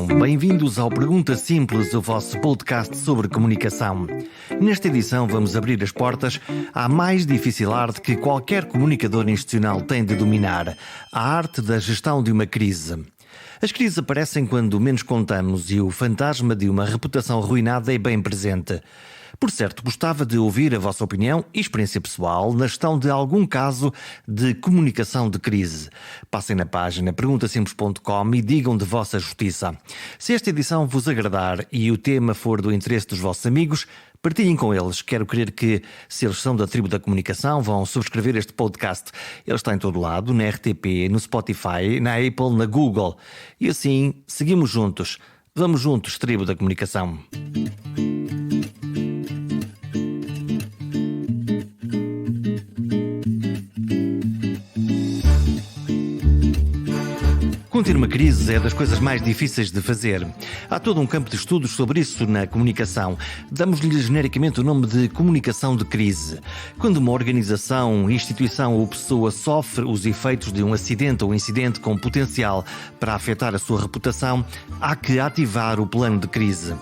Comunicação. Bem-vindos ao Pergunta Simples, o vosso podcast sobre comunicação. Nesta edição vamos abrir as portas à mais difícil arte que qualquer comunicador institucional tem de dominar, a arte da gestão de uma crise. As crises aparecem quando menos contamos e o fantasma de uma reputação arruinada é bem presente. Por certo, gostava de ouvir a vossa opinião e experiência pessoal na gestão de algum caso de comunicação de crise. Passem na página perguntasimples.com e digam de vossa justiça. Se esta edição vos agradar e o tema for do interesse dos vossos amigos, partilhem com eles. Quero crer que, se eles são da tribo da comunicação, vão subscrever este podcast. Ele está em todo lado, na RTP, no Spotify, na Apple, na Google. E assim, seguimos juntos. Vamos juntos, tribo da comunicação. Conter uma crise é das coisas mais difíceis de fazer. Há todo um campo de estudos sobre isso na comunicação. Damos-lhe genericamente o nome de comunicação de crise. Quando uma organização, instituição ou pessoa sofre os efeitos de um acidente ou incidente com potencial para afetar a sua reputação, há que ativar o plano de crise.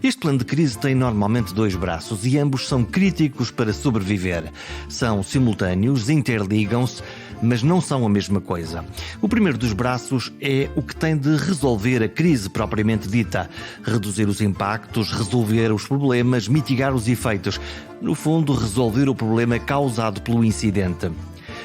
Este plano de crise tem normalmente dois braços e ambos são críticos para sobreviver. São simultâneos, interligam-se, mas não são a mesma coisa. O primeiro dos braços é o que tem de resolver a crise propriamente dita, reduzir os impactos, resolver os problemas, mitigar os efeitos. No fundo, resolver o problema causado pelo incidente.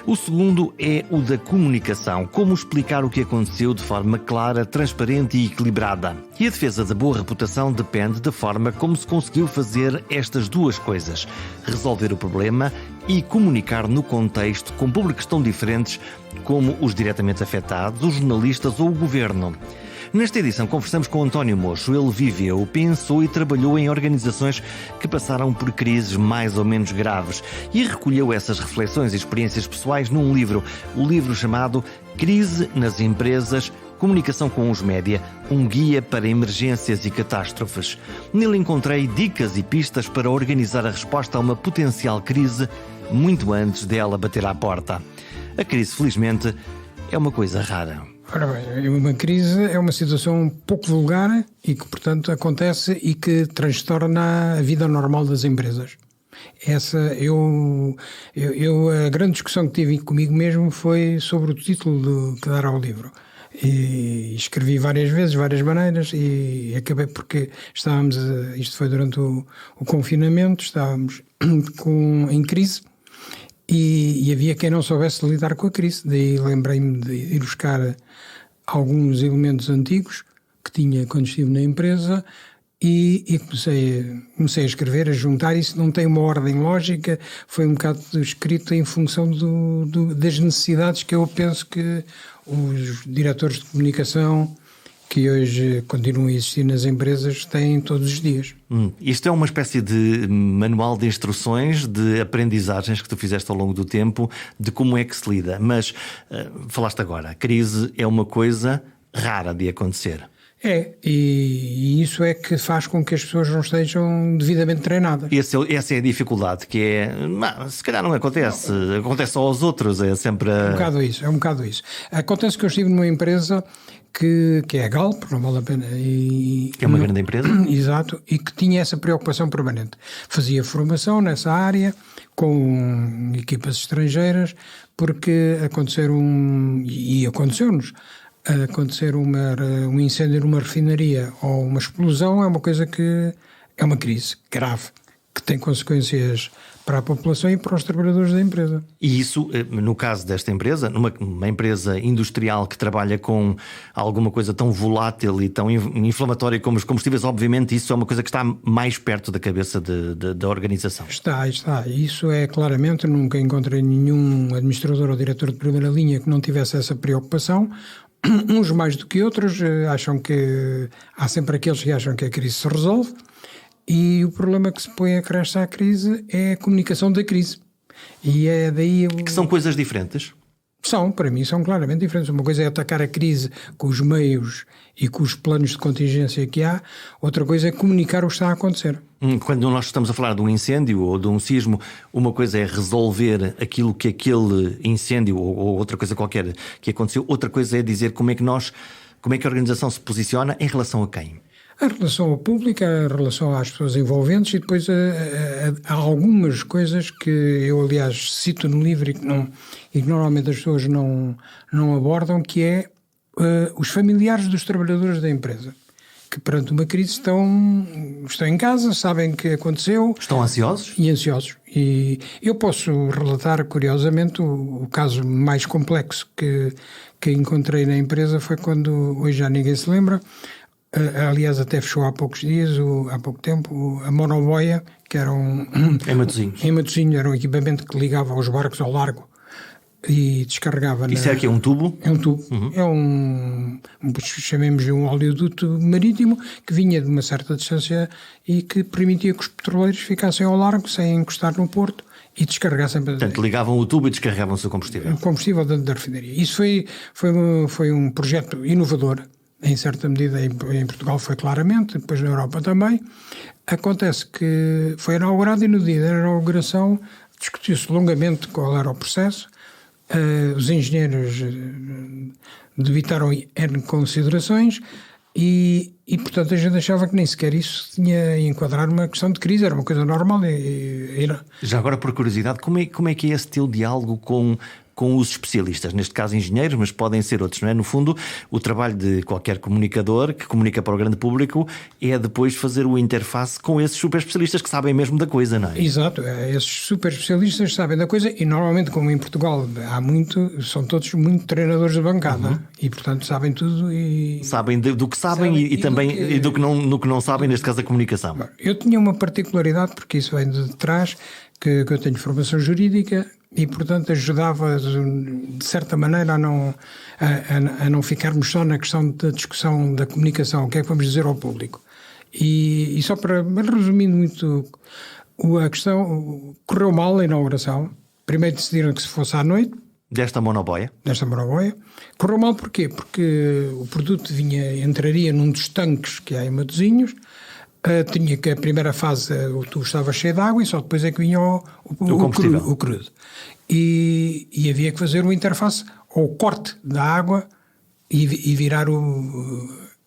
O segundo é o da comunicação, como explicar o que aconteceu de forma clara, transparente e equilibrada. E a defesa da boa reputação depende da forma como se conseguiu fazer estas duas coisas: resolver o problema e comunicar no contexto com públicos tão diferentes como os diretamente afetados, os jornalistas ou o governo. Nesta edição conversamos com António Mocho. Ele viveu, pensou e trabalhou em organizações que passaram por crises mais ou menos graves e recolheu essas reflexões e experiências pessoais num livro, o livro chamado Crise nas Empresas, Comunicação com os Média, um guia para emergências e catástrofes. Nele encontrei dicas e pistas para organizar a resposta a uma potencial crise muito antes dela bater à porta. A crise, felizmente, é uma coisa rara. Ora bem, uma crise é uma situação pouco vulgar e que, portanto, acontece e que transtorna a vida normal das empresas. A grande discussão que tive comigo mesmo foi sobre o título que dar ao livro. E escrevi várias vezes, várias maneiras, e acabei porque isto foi durante o confinamento, estávamos em crise. E havia quem não soubesse lidar com a crise. Daí lembrei-me de ir buscar alguns elementos antigos que tinha quando estive na empresa e comecei a escrever, a juntar. Isso não tem uma ordem lógica, foi um bocado escrito em função das necessidades que eu penso que os diretores de comunicação que hoje continuam a existir nas empresas têm todos os dias. Isto é uma espécie de manual de instruções, de aprendizagens que tu fizeste ao longo do tempo, de como é que se lida. Mas falaste agora, a crise é uma coisa rara de acontecer. E isso é que faz com que as pessoas não estejam devidamente treinadas. Essa é a dificuldade, que se calhar não acontece, acontece só aos outros, é sempre... É um bocado isso. Acontece que eu estive numa empresa que é a Galp, não vale a pena. É uma grande empresa. Exato, e que tinha essa preocupação permanente. Fazia formação nessa área, com equipas estrangeiras, porque aconteceu-nos, acontecer um incêndio numa refinaria ou uma explosão é uma coisa que é uma crise grave, que tem consequências para a população e para os trabalhadores da empresa. E isso, no caso desta empresa, numa empresa industrial que trabalha com alguma coisa tão volátil e tão inflamatória como os combustíveis, obviamente isso é uma coisa que está mais perto da cabeça da organização. Está. Isso é claramente, nunca encontrei nenhum administrador ou diretor de primeira linha que não tivesse essa preocupação. Uns mais do que outros há sempre aqueles que acham que a crise se resolve, e o problema que se põe acresce à crise é a comunicação da crise. E é daí... Que são coisas diferentes? Para mim são claramente diferentes. Uma coisa é atacar a crise com os meios e com os planos de contingência que há, outra coisa é comunicar o que está a acontecer. Quando nós estamos a falar de um incêndio ou de um sismo, uma coisa é resolver aquilo que aquele incêndio ou outra coisa qualquer que aconteceu, outra coisa é dizer como é que nós Como é que a organização se posiciona em relação a quem? A relação ao público, a relação às pessoas envolventes e depois há algumas coisas que eu, aliás, cito no livro e que normalmente as pessoas não abordam, que é os familiares dos trabalhadores da empresa, que perante uma crise estão em casa, sabem que aconteceu. Estão ansiosos? E ansiosos. E eu posso relatar, curiosamente, o caso mais complexo que encontrei na empresa foi quando, hoje já ninguém se lembra, aliás até fechou há poucos dias, há pouco tempo, a monoboia, que era Em Matosinhos. Em Matosinhos, era um equipamento que ligava os barcos ao largo e descarregava. Isso é que é um tubo? É um tubo. Chamemos-lhe um oleoduto marítimo que vinha de uma certa distância e que permitia que os petroleiros ficassem ao largo sem encostar no porto e descarregassem. Portanto, ligavam o tubo e descarregavam o seu combustível. O combustível da refinaria. Isso foi um projeto inovador, em certa medida em Portugal foi claramente, depois na Europa também. Acontece que foi inaugurado e no dia da inauguração discutiu-se longamente qual era o processo. Os engenheiros debitaram N considerações e, portanto, a gente achava que nem sequer isso tinha a enquadrar uma questão de crise, era uma coisa normal. Já agora, por curiosidade, como é que é esse teu diálogo com os especialistas, neste caso engenheiros, mas podem ser outros, não é? No fundo, o trabalho de qualquer comunicador que comunica para o grande público é depois fazer o interface com esses super especialistas que sabem mesmo da coisa, não é? Exato, esses super especialistas sabem da coisa e normalmente, como em Portugal há muito, são todos muito treinadores de bancada e portanto sabem tudo e... Sabem do que sabem e também do que não sabem, neste caso da comunicação. Eu tinha uma particularidade, porque isso vem de trás, que eu tenho formação jurídica e, portanto, ajudava de certa maneira a não ficarmos só na questão da discussão da comunicação, o que é que vamos dizer ao público. E só para, resumindo muito, a questão correu mal a inauguração. Primeiro decidiram que se fosse à noite. Desta monoboia. Correu mal porquê? Porque o produto entraria num dos tanques que há em Matosinhos. Tinha que a primeira fase o tubo estava cheio de água e só depois é que vinha o crudo. E havia que fazer uma interface ao corte da água e virar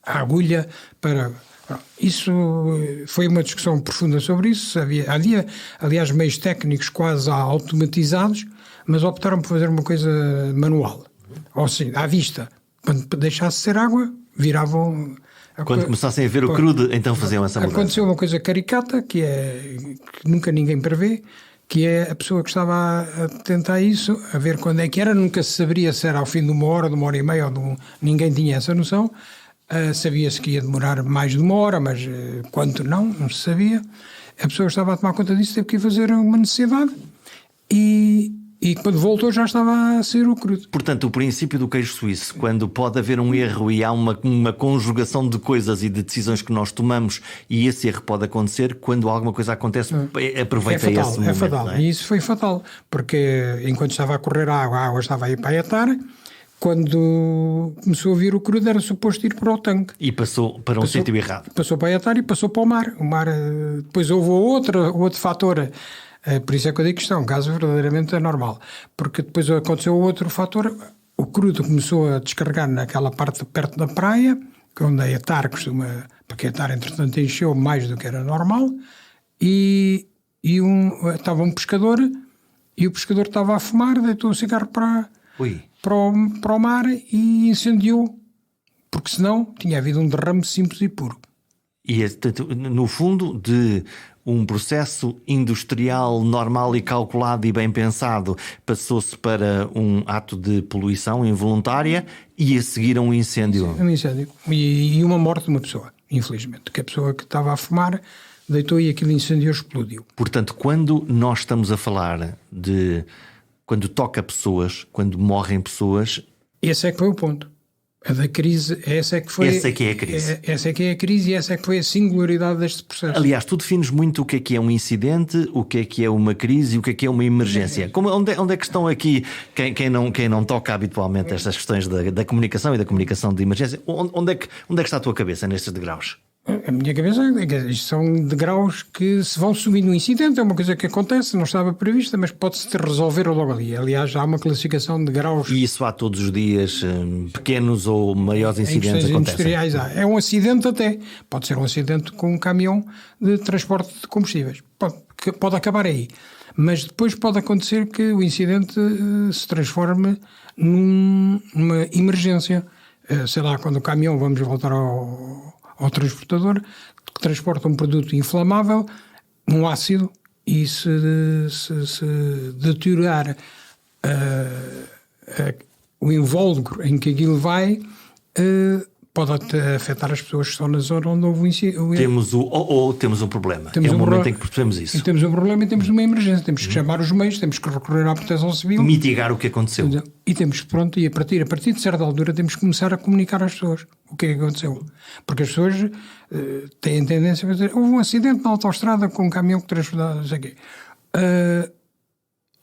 a agulha para... Isso foi uma discussão profunda sobre isso. Havia, aliás, meios técnicos quase automatizados, mas optaram por fazer uma coisa manual. Ou seja, à vista. Quando deixasse ser água, viravam... Quando começassem a ver o crudo, então faziam essa mudança. Aconteceu uma coisa caricata, que nunca ninguém prevê, que é a pessoa que estava a tentar isso, a ver quando é que era, nunca se saberia se era ao fim de uma hora e meia, ninguém tinha essa noção. Sabia-se que ia demorar mais de uma hora, mas quanto não se sabia. A pessoa que estava a tomar conta disso teve que ir fazer uma necessidade e quando voltou já estava a sair o crudo. Portanto, o princípio do queijo suíço, quando pode haver um erro e há uma conjugação de coisas e de decisões que nós tomamos e esse erro pode acontecer, quando alguma coisa acontece, aproveita esse momento. É fatal, não é? E isso foi fatal, porque enquanto estava a correr a água estava a ir para a etar. Quando começou a vir o crudo era suposto ir para o tanque. E passou para um sítio errado. Passou para a etar e passou para o mar. O mar, depois houve outro fator. Por isso é que eu digo que isto é um caso verdadeiramente anormal. Porque depois aconteceu outro fator. O crudo começou a descarregar naquela parte perto da praia, onde a etar costuma... Porque a etar, entretanto, encheu mais do que era normal. E estava um pescador e o pescador estava a fumar, deitou o cigarro para o mar e incendiou. Porque senão tinha havido um derrame simples e puro. E, no fundo, de um processo industrial normal e calculado e bem pensado, passou-se para um ato de poluição involuntária e a seguir a um incêndio. Um incêndio. E uma morte de uma pessoa, infelizmente. Que a pessoa que estava a fumar deitou e aquilo incendiou, explodiu. Portanto, quando nós estamos a falar de... Quando toca pessoas, quando morrem pessoas... Esse é que foi o ponto. A da crise, essa é que foi... Essa é que é a crise. Essa é que é a crise e essa é que foi a singularidade deste processo. Aliás, tu defines muito o que é um incidente, o que é uma crise e o que é uma emergência. Onde é que estão aqui, quem não toca habitualmente estas questões da comunicação e da comunicação de emergência, onde é que está a tua cabeça nestes degraus? A minha cabeça é que isto são degraus que se vão subindo no incidente, é uma coisa que acontece, não estava prevista, mas pode-se resolver logo ali. Aliás, há uma classificação de graus. E isso há todos os dias, pequenos ou maiores incidentes acontecem? Industriais há. É um acidente até. Pode ser um acidente com um caminhão de transporte de combustíveis. Pode acabar aí. Mas depois pode acontecer que o incidente se transforme numa emergência. Sei lá, quando o caminhão, vamos voltar ao transportador, que transporta um produto inflamável, um ácido, e se deteriorar o invólucro em que aquilo vai, pode até afetar as pessoas que estão na zona onde houve o incêndio. Temos um problema. É o momento em que percebemos isso. E temos um problema e temos uma emergência. Temos que chamar os meios, temos que recorrer à proteção civil. Mitigar o que aconteceu. E temos que, pronto, e a partir de certa altura temos que começar a comunicar às pessoas o que é que aconteceu. Porque as pessoas têm tendência a dizer: houve um acidente na autoestrada com um caminhão que transportava, não sei o quê.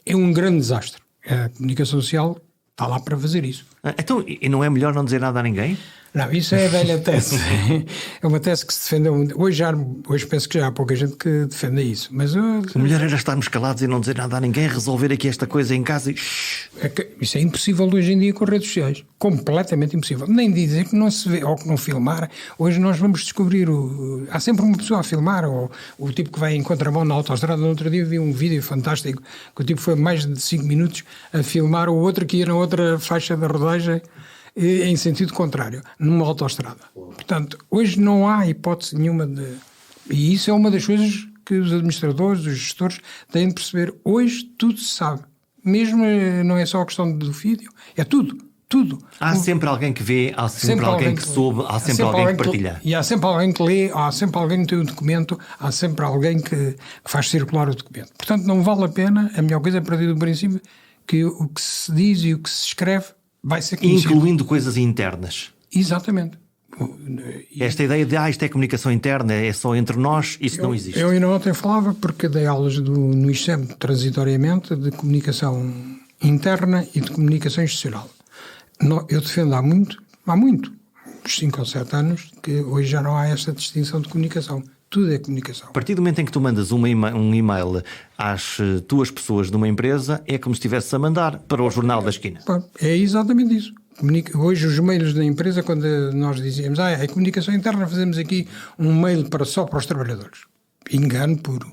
É um grande desastre. A comunicação social está lá para fazer isso. Então, e não é melhor não dizer nada a ninguém? Não, isso é a velha tese. É uma tese que se defende. Hoje penso que já há pouca gente que defenda isso. Mas o melhor era estarmos calados e não dizer nada a ninguém, resolver aqui esta coisa em casa e... Isso é impossível hoje em dia com redes sociais. Completamente impossível. Nem dizer que não se vê ou que não filmar. Hoje nós vamos descobrir... Há sempre uma pessoa a filmar, ou o tipo que vai em contramão na autoestrada. No outro dia vi um vídeo fantástico que o tipo foi mais de 5 minutos a filmar o outro que ia na outra faixa da rodagem em sentido contrário, numa autoestrada. Portanto, hoje não há hipótese nenhuma de... E isso é uma das coisas que os administradores, os gestores têm de perceber. Hoje tudo se sabe. Mesmo não é só a questão do vídeo, é tudo. Há sempre alguém que vê, há sempre alguém que soube, há sempre alguém que partilha. E há sempre alguém que lê, há sempre alguém que tem o documento, há sempre alguém que faz circular o documento. Portanto, não vale a pena, a melhor coisa é partir do princípio que o que se diz e o que se escreve vai ser conhecido. Incluindo coisas internas. Exatamente. Esta ideia de isto é comunicação interna, é só entre nós, isso não existe. Eu ainda ontem falava, porque dei aulas no ICEM transitoriamente, de comunicação interna e de comunicação institucional. Eu defendo há muito, uns 5 ou 7 anos, que hoje já não há esta distinção de comunicação. Tudo é comunicação. A partir do momento em que tu mandas um e-mail às tuas pessoas de uma empresa, é como se estivesse a mandar para o jornal da esquina. É exatamente isso. Hoje os mails da empresa, quando nós dizíamos é comunicação interna, fazemos aqui um mail só para os trabalhadores. Engano puro.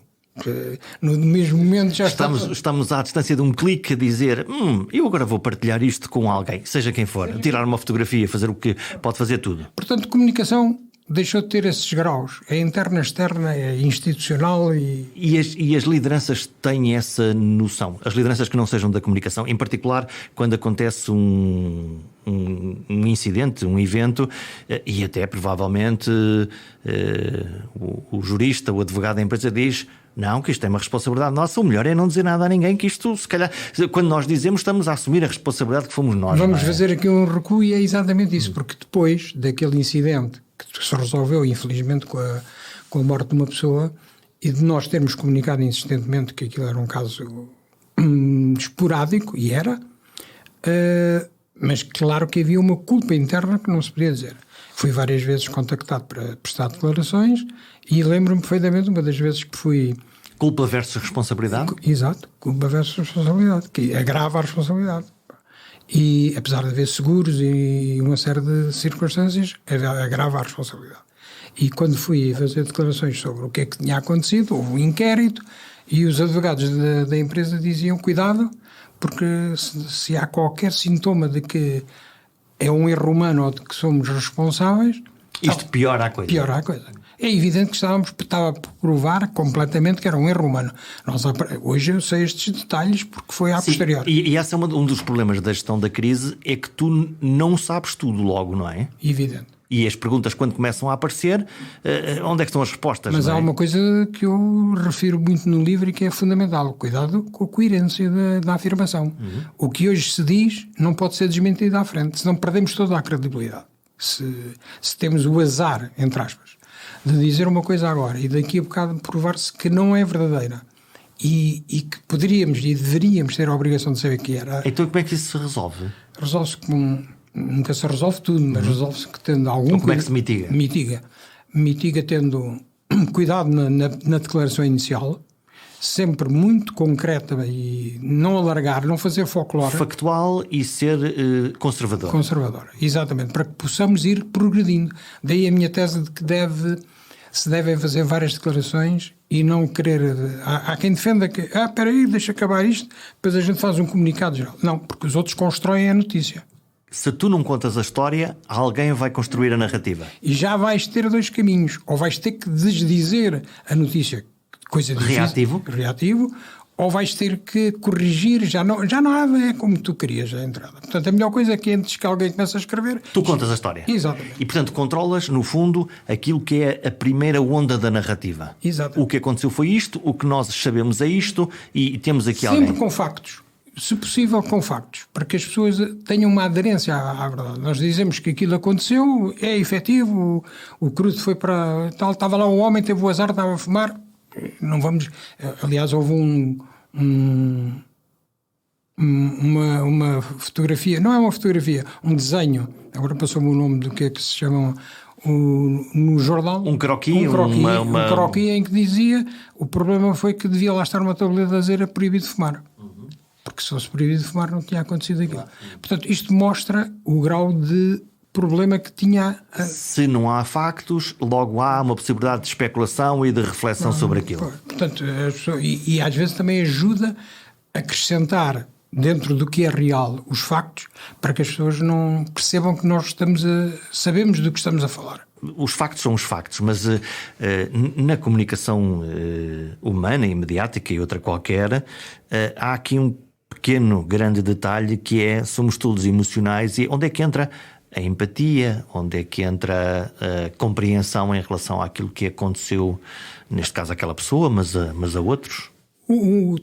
No mesmo momento já estamos à distância de um clique a dizer eu agora vou partilhar isto com alguém, seja quem for, tirar uma fotografia, fazer o que pode fazer tudo. Portanto, comunicação deixou de ter esses graus. É interna, externa, é institucional e as lideranças têm essa noção. As lideranças que não sejam da comunicação, em particular quando acontece um incidente, um evento, e até provavelmente o jurista, o advogado da empresa diz: não, que isto é uma responsabilidade nossa, o melhor é não dizer nada a ninguém, que isto, se calhar, quando nós dizemos, estamos a assumir a responsabilidade que fomos nós. Vamos fazer aqui um recuo e é exatamente isso, porque depois daquele incidente que se resolveu, infelizmente, com a morte de uma pessoa, e de nós termos comunicado insistentemente que aquilo era um caso esporádico, e era, mas claro que havia uma culpa interna que não se podia dizer. Fui várias vezes contactado para prestar declarações e lembro-me perfeitamente uma das vezes que fui... Culpa versus responsabilidade? Exato, culpa versus responsabilidade, que agrava a responsabilidade. E apesar de haver seguros e uma série de circunstâncias, agrava a responsabilidade. E quando fui fazer declarações sobre o que é que tinha acontecido, houve um inquérito e os advogados da empresa diziam: cuidado, porque se há qualquer sintoma de que é um erro humano ou de que somos responsáveis... Isto piora a coisa. Piora a coisa. É evidente que estava a provar completamente que era um erro humano. Hoje eu sei estes detalhes porque foi à posteriori. E esse é um dos problemas da gestão da crise, é que tu não sabes tudo logo, não é? Evidente. E as perguntas, quando começam a aparecer, onde é que estão as respostas? Mas não é? Há uma coisa que eu refiro muito no livro e que é fundamental: cuidado com a coerência da afirmação. Uhum. O que hoje se diz não pode ser desmentido à frente, senão perdemos toda a credibilidade. Se temos o azar, entre aspas, de dizer uma coisa agora e daqui a bocado provar-se que não é verdadeira e que poderíamos e deveríamos ter a obrigação de saber que era. Então como é que isso se resolve? Resolve-se nunca se resolve tudo, mas resolve-se que tendo algum... Então como é que se mitiga? Mitiga. mitiga tendo cuidado na declaração inicial, sempre muito concreta e não alargar, não fazer folclore. Factual e ser conservador. Conservadora, exatamente, para que possamos ir progredindo. Daí a minha tese de que se devem fazer várias declarações e não querer... Há quem defenda que, espera aí, deixa acabar isto, depois a gente faz um comunicado geral. Não, porque os outros constroem a notícia. Se tu não contas a história, alguém vai construir a narrativa. E já vais ter dois caminhos. Ou vais ter que desdizer a notícia, coisa difícil, reativo, ou vais ter que corrigir, já nada é como tu querias a entrada. Portanto, a melhor coisa é que antes que alguém comece a escrever... Tu contas a história. Exatamente. E, portanto, controlas, no fundo, aquilo que é a primeira onda da narrativa. Exatamente. O que aconteceu foi isto, o que nós sabemos é isto, e temos aqui sempre alguém... com factos. Se possível, com factos, para que as pessoas tenham uma aderência à verdade. Nós dizemos que aquilo aconteceu, é efetivo, o crudo foi para... tal, estava lá um homem, teve o azar, estava a fumar... Não vamos... Aliás, houve uma fotografia, não é uma fotografia, um desenho, agora passou-me o nome do que é que se chama no jornal. Um croquis? Um croquis em que dizia o problema foi que devia lá estar uma tabuleta a dizer proibido de fumar. Porque se fosse proibido de fumar não tinha acontecido aquilo. Portanto, isto mostra o grau de problema que tinha... Se não há factos, logo há uma possibilidade de especulação e de reflexão sobre aquilo. Portanto, e às vezes também ajuda a acrescentar dentro do que é real os factos para que as pessoas não percebam que nós sabemos do que estamos a falar. Os factos são os factos, mas na comunicação humana e mediática e outra qualquer, há aqui um pequeno, grande detalhe que é, somos todos emocionais, e onde é que entra a empatia, onde é que entra a compreensão em relação àquilo que aconteceu, neste caso àquela pessoa, mas a outros?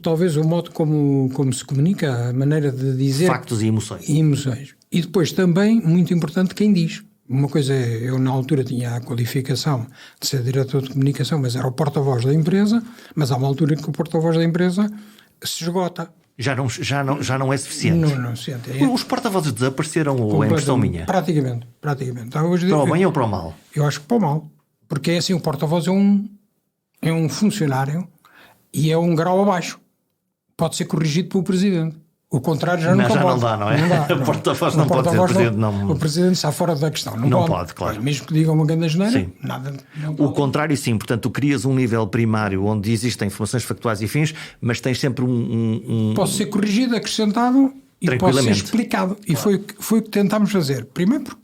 Talvez o modo como se comunica, a maneira de dizer... Factos e emoções. E depois também, muito importante, quem diz. Uma coisa, eu na altura tinha a qualificação de ser diretor de comunicação, mas era o porta-voz da empresa, mas há uma altura em que o porta-voz da empresa se esgota. Já não é suficiente. Não é suficiente. Os porta-vozes desapareceram, ou é impressão minha? Praticamente. Hoje, para o bem ou para o mal? Eu acho que para o mal. Porque é assim, o porta-voz é um funcionário e é um grau abaixo. Pode ser corrigido pelo presidente. O contrário já nunca pode. Não dá, não é? O porta-voz não pode ser presidente. Não. O presidente está fora da questão. Não pode, claro. Mesmo que diga uma grande asneira, nada. O contrário, sim. Portanto, tu crias um nível primário onde existem informações factuais e fins, mas tens sempre Pode ser corrigido, acrescentado e pode ser explicado. Claro. E foi o que tentámos fazer. Primeiro porque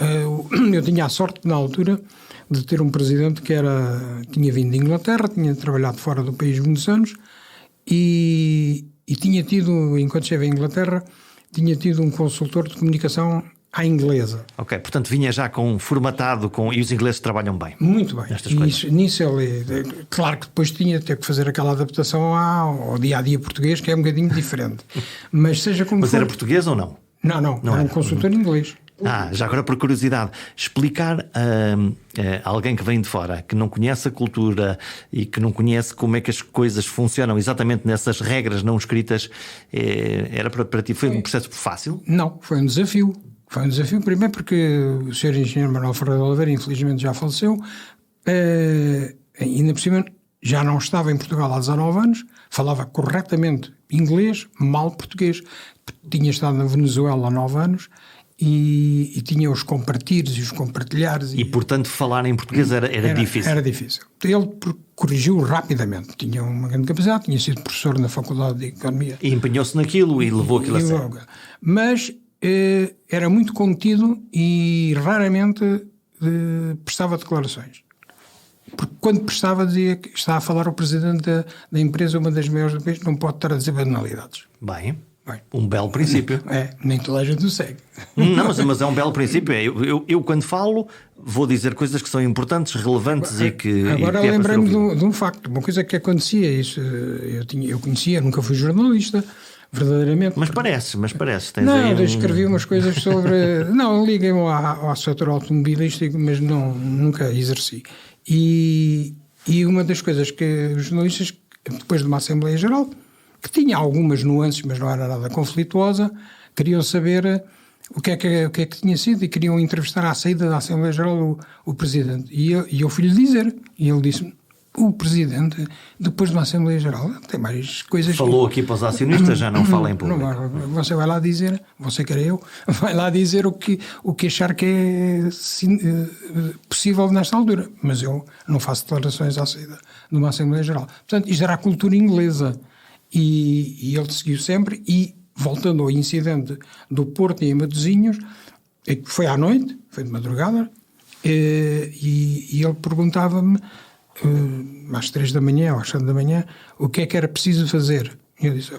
eu tinha a sorte, na altura, de ter um presidente que tinha vindo de Inglaterra, tinha trabalhado fora do país muitos anos e tinha tido, enquanto esteve em Inglaterra, tinha tido um consultor de comunicação à inglesa. Ok, portanto vinha já formatado e os ingleses trabalham bem. Muito bem. Nisso ele... Claro que depois tinha que fazer aquela adaptação ao dia-a-dia português, que é um bocadinho diferente. Mas seja como Mas for... era português ou não? Não era um consultor inglês. Já agora por curiosidade, explicar a alguém que vem de fora, que não conhece a cultura e que não conhece como é que as coisas funcionam exatamente nessas regras não escritas, era para ti, foi um processo fácil? Não, foi um desafio. Foi um desafio primeiro porque o Sr. Engenheiro Manuel Ferreira de Oliveira infelizmente já faleceu, ainda por cima já não estava em Portugal há 19 anos, falava corretamente inglês, mal português, tinha estado na Venezuela há 9 anos, e tinha os compartilhos e os compartilhares. E portanto falar em português era difícil? Era difícil. Ele corrigiu rapidamente. Tinha uma grande capacidade, tinha sido professor na Faculdade de Economia. E empenhou-se naquilo e levou aquilo a sério. Mas era muito contido e raramente prestava declarações. Porque quando prestava dizia que está a falar o presidente da empresa, uma das maiores do país, não pode estar a dizer banalidades. Bem. Um belo princípio. Nem toda a gente o segue. Não, mas é um belo princípio. Eu quando falo, vou dizer coisas que são importantes, relevantes e que... Agora lembrei-me de um facto, uma coisa que acontecia, isso eu conhecia, nunca fui jornalista, verdadeiramente. Mas parece. Eu escrevi umas coisas sobre... Não, liguei-me ao setor automobilístico, mas nunca exerci. E uma das coisas que os jornalistas, depois de uma Assembleia Geral, que tinha algumas nuances, mas não era nada conflituosa, queriam saber o que é que tinha sido, e queriam entrevistar à saída da Assembleia Geral o Presidente. E eu fui-lhe dizer, e ele disse: o Presidente, depois de uma Assembleia Geral, tem mais coisas... Falou aqui para os acionistas, já não fala em público. Não, você vai lá dizer, você quer eu, vai lá dizer o que achar que é possível nesta altura. Mas eu não faço declarações à saída de uma Assembleia Geral. Portanto, isto era a cultura inglesa. E ele seguiu sempre. E, voltando ao incidente do Porto e em Matosinhos, foi à noite, foi de madrugada, e ele perguntava-me, às 3 da manhã ou às 7 da manhã, o que é que era preciso fazer. E eu disse: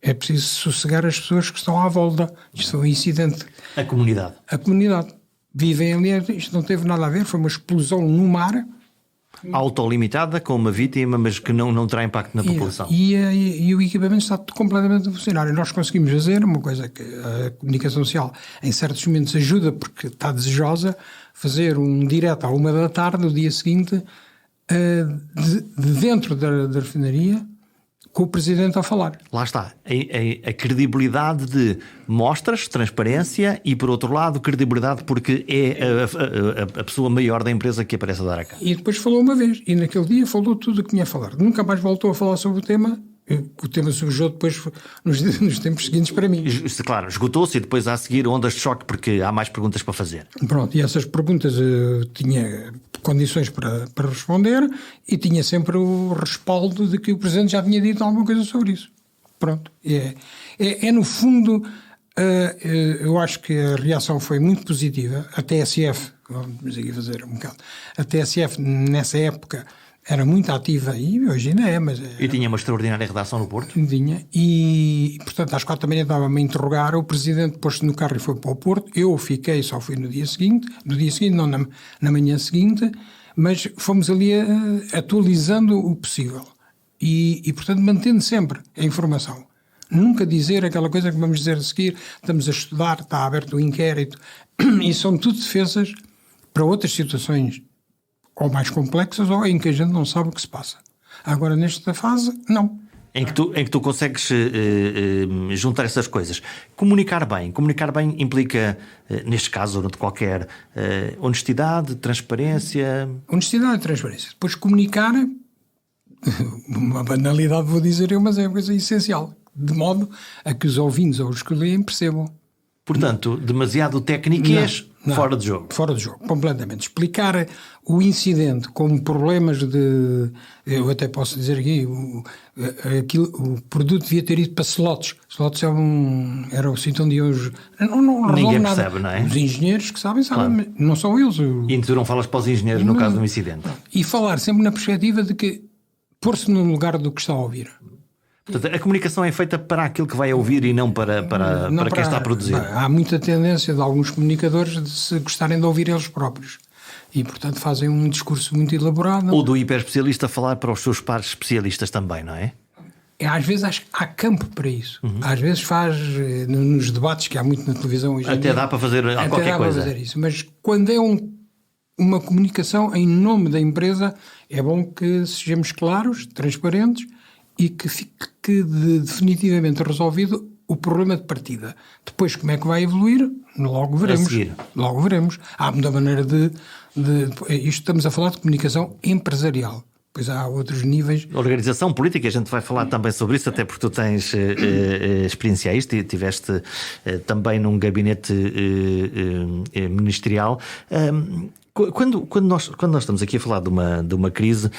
é preciso sossegar as pessoas que estão à volta. Isto foi um incidente. A comunidade. A comunidade. Vivem ali, isto não teve nada a ver, foi uma explosão no mar. Autolimitada, com uma vítima, mas que não terá impacto na população. E o equipamento está completamente a funcionar. E nós conseguimos fazer uma coisa que a comunicação social em certos momentos ajuda, porque está desejosa, fazer um direto à 1 da tarde, no dia seguinte, de dentro da refinaria, com o Presidente a falar. Lá está, a credibilidade de mostras, transparência e, por outro lado, credibilidade porque é a pessoa maior da empresa que aparece a dar a cara. E depois falou uma vez, e naquele dia falou tudo o que tinha a falar. Nunca mais voltou a falar sobre o tema. O tema surgiu depois nos tempos seguintes para mim. Claro, esgotou-se e depois há a seguir ondas de choque porque há mais perguntas para fazer. Pronto, e essas perguntas tinha condições para responder e tinha sempre o respaldo de que o Presidente já tinha dito alguma coisa sobre isso. Pronto. No fundo, eu acho que a reação foi muito positiva. A TSF, vamos aqui fazer um bocado, a TSF nessa época era muito ativa, e hoje ainda é, mas... E tinha uma extraordinária redação no Porto? Tinha, e portanto às 4 da manhã estava-me a interrogar, o Presidente pôs-se no carro e foi para o Porto, eu fiquei, só fui no dia seguinte, não na manhã seguinte, mas fomos ali atualizando o possível, e portanto mantendo sempre a informação. Nunca dizer aquela coisa que vamos dizer a seguir, estamos a estudar, está aberto o inquérito, e são tudo defesas para outras situações, ou mais complexas, ou em que a gente não sabe o que se passa. Agora, nesta fase, não. Em que tu consegues juntar essas coisas. Comunicar bem implica, neste caso, ou de qualquer, honestidade, transparência... Honestidade e transparência. Depois comunicar, uma banalidade vou dizer eu, mas é uma coisa essencial, de modo a que os ouvintes ou os que leem percebam. Portanto, demasiado técnicas, fora de jogo. Fora de jogo, completamente. Explicar o incidente como problemas de... Eu até posso dizer aqui, o produto devia ter ido para slots. Slots era o sítio onde hoje... Ninguém percebe, não é? Os engenheiros que sabem, claro. Não são eles. E tu não falas para os engenheiros no caso de um incidente. E falar sempre na perspectiva de que pôr-se no lugar do que está a ouvir. Portanto, a comunicação é feita para aquilo que vai ouvir e não para quem está a produzir. Há muita tendência de alguns comunicadores de se gostarem de ouvir eles próprios. E, portanto, fazem um discurso muito elaborado. Ou do hiperespecialista falar para os seus pares especialistas também, não é? Às vezes acho que há campo para isso. Às vezes faz, nos debates que há muito na televisão hoje em dia, dá para fazer qualquer coisa. Para fazer isso. Mas quando é uma comunicação em nome da empresa, é bom que sejamos claros, transparentes, e que fique definitivamente resolvido o problema de partida. Depois, como é que vai evoluir? Logo veremos. Há muita maneira de isto estamos a falar de comunicação empresarial. Pois há outros níveis. Organização política, a gente vai falar também sobre isso, até porque tu tens experiência a isto e estiveste também num gabinete ministerial. Quando nós estamos aqui a falar de uma crise...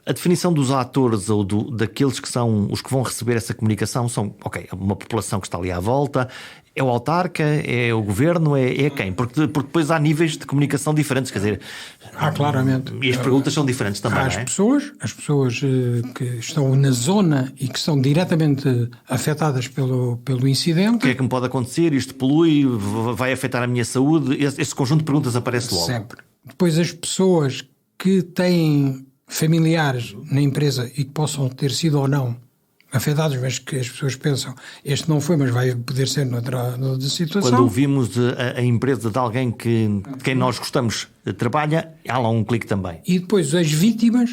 A definição dos atores ou daqueles que são os que vão receber essa comunicação são, uma população que está ali à volta, é o autarca, é o governo, é quem? Porque depois há níveis de comunicação diferentes, quer dizer... claramente. E as perguntas são diferentes também, as pessoas que estão na zona e que são diretamente afetadas pelo incidente... O que é que me pode acontecer? Isto polui? Vai afetar a minha saúde? Esse conjunto de perguntas aparece logo. Sempre. Depois as pessoas que têm... familiares na empresa e que possam ter sido ou não afetados, mas que as pessoas pensam, este não foi, mas vai poder ser noutra situação. Quando ouvimos a empresa de alguém de quem nós gostamos trabalha, há lá um clique também. E depois as vítimas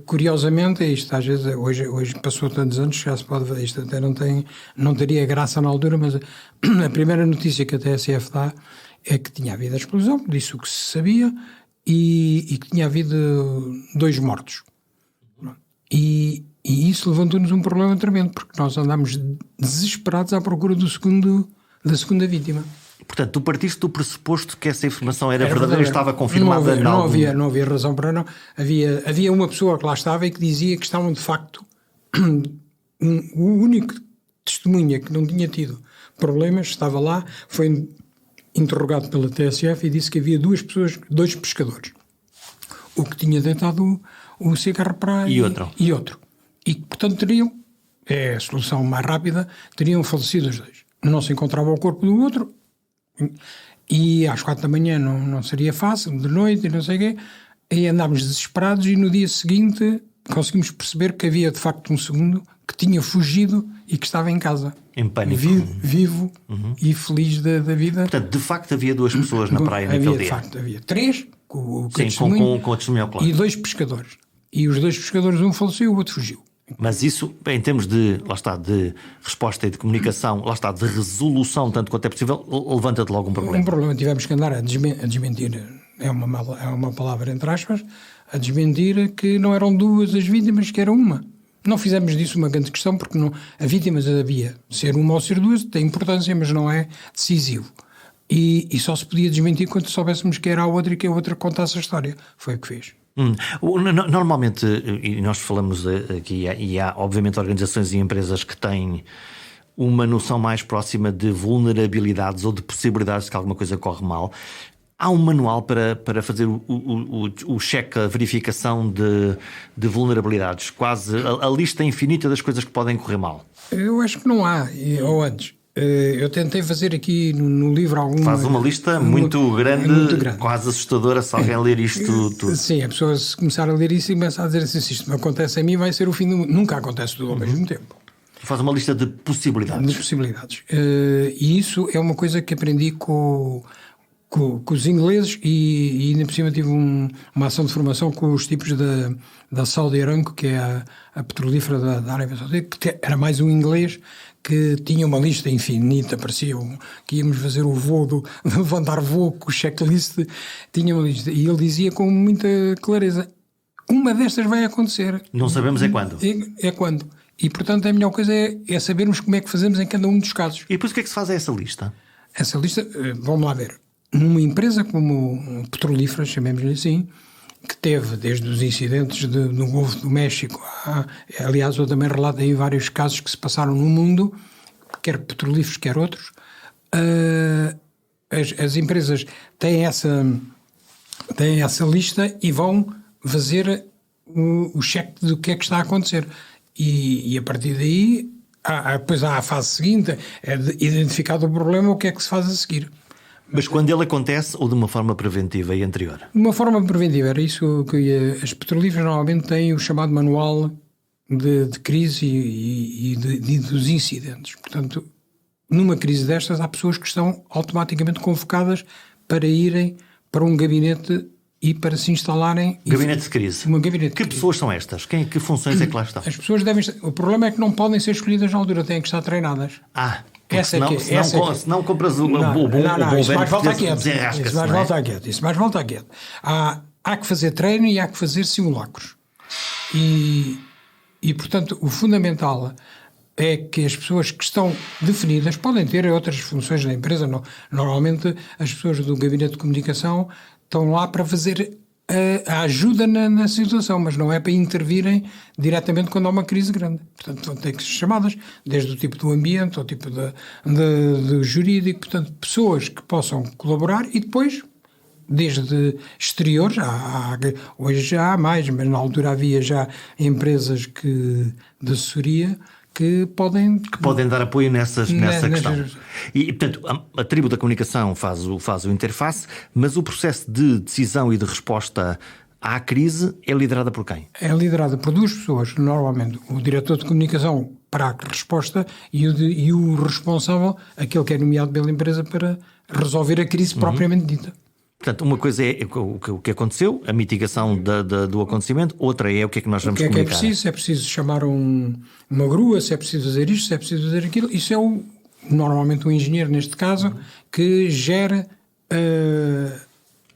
Curiosamente, isto às vezes, hoje passou tantos anos, já se pode ver, isto até não teria graça na altura, mas a primeira notícia que a TSF dá é que tinha havido a explosão, disse o que se sabia, e que tinha havido 2 mortos. E isso levantou-nos um problema tremendo, porque nós andámos desesperados à procura da segunda vítima. Portanto, tu partiste do pressuposto que essa informação era verdadeira e estava confirmada? Não havia razão para não. Havia uma pessoa que lá estava e que dizia que estavam de facto o único testemunha que não tinha tido problemas, estava lá, foi interrogado pela TSF e disse que havia 2 pescadores. O que tinha deitado o cigarro para e outro. E portanto teriam, é a solução mais rápida, teriam falecido os 2. Não se encontrava o corpo do outro. E às 4 da manhã não seria fácil, de noite e não sei o quê, e andámos desesperados e no dia seguinte conseguimos perceber que havia de facto um segundo que tinha fugido e que estava em casa. Em pânico. Vivo e feliz da vida. Portanto, de facto havia 2 pessoas na praia naquele dia. De facto havia 3 com o testemunho ocular. E 2 pescadores. E os 2 pescadores, um faleceu e o outro fugiu. Mas isso, em termos de resposta e de comunicação, de resolução, tanto quanto é possível, levanta-te logo um problema. Um problema, tivemos que andar a desmentir, é uma palavra entre aspas, a desmentir que não eram 2 as vítimas, que era uma. Não fizemos disso uma grande questão, porque a vítima havia ser uma ou ser 2, tem importância, mas não é decisivo. E só se podia desmentir quando soubéssemos que era a outra e que a outra contasse a história. Foi o que fez. Normalmente, e nós falamos aqui, e há obviamente organizações e empresas que têm uma noção mais próxima de vulnerabilidades ou de possibilidades de que alguma coisa corre mal. Há um manual para fazer o check, a verificação de vulnerabilidades, quase a lista infinita das coisas que podem correr mal? Eu acho que não há, ou antes. Eu tentei fazer aqui no livro alguma... Faz uma lista muito grande, quase assustadora, se alguém ler isto tudo. Sim, a pessoa se começar a ler isso e começa a dizer assim, se isto me acontece a mim vai ser o fim do mundo. Nunca acontece tudo ao mesmo tempo. Faz uma lista de possibilidades. E isso é uma coisa que aprendi com os ingleses e ainda por cima tive uma ação de formação com os tipos da Saudi Aramco, que é a petrolífera da Arábia Saudita, que era mais um inglês que tinha uma lista infinita, parecia que íamos fazer o voo, levantar voo com o checklist, tinha uma lista. E ele dizia com muita clareza, uma destas vai acontecer. Não sabemos é quando. É quando. E, portanto, a melhor coisa é sabermos como é que fazemos em cada um dos casos. E depois o que é que se faz a essa lista? Essa lista, vamos lá ver. Numa empresa como Petrolífera, chamemos-lhe assim, que teve desde os incidentes no Golfo do México, aliás, eu também relato aí vários casos que se passaram no mundo, quer petrolíferos, quer outros, as empresas têm essa lista e vão fazer o cheque do que é que está a acontecer. E a partir daí, depois há a fase seguinte, é de identificar o problema, o que é que se faz a seguir. Mas quando ele acontece ou de uma forma preventiva e anterior? De uma forma preventiva, era isso que as petrolíferas normalmente têm o chamado manual de crise e dos incidentes. Portanto, numa crise destas há pessoas que estão automaticamente convocadas para irem para um gabinete e para se instalarem... Gabinete de crise. Que pessoas são estas? Que funções é que lá estão? As pessoas devem... O problema é que não podem ser escolhidas na altura, têm que estar treinadas. Se não compras o bom velho, isso mais volta a quieto. Há que fazer treino e há que fazer simulacros. E, portanto, o fundamental é que as pessoas que estão definidas podem ter outras funções da empresa. Normalmente, as pessoas do gabinete de comunicação estão lá para fazer a ajuda na situação, mas não é para intervirem diretamente quando há uma crise grande. Portanto, vão ter que ser chamadas, desde o tipo do ambiente, ao tipo do jurídico, portanto, pessoas que possam colaborar e depois, desde exteriores, hoje já há mais, mas na altura havia já empresas de assessoria que podem dar apoio nessa questão. E, portanto, a tribo da comunicação faz o interface, mas o processo de decisão e de resposta à crise é liderada por quem? É liderada por 2 pessoas, normalmente o diretor de comunicação para a resposta e o responsável, aquele que é nomeado pela empresa para resolver a crise propriamente dita. Portanto, uma coisa é o que aconteceu, a mitigação do acontecimento, outra é o que é que nós vamos comunicar. O que é preciso? Se é preciso chamar uma grua, se é preciso fazer isto, se é preciso fazer aquilo. Isso é normalmente o engenheiro, neste caso, que gera...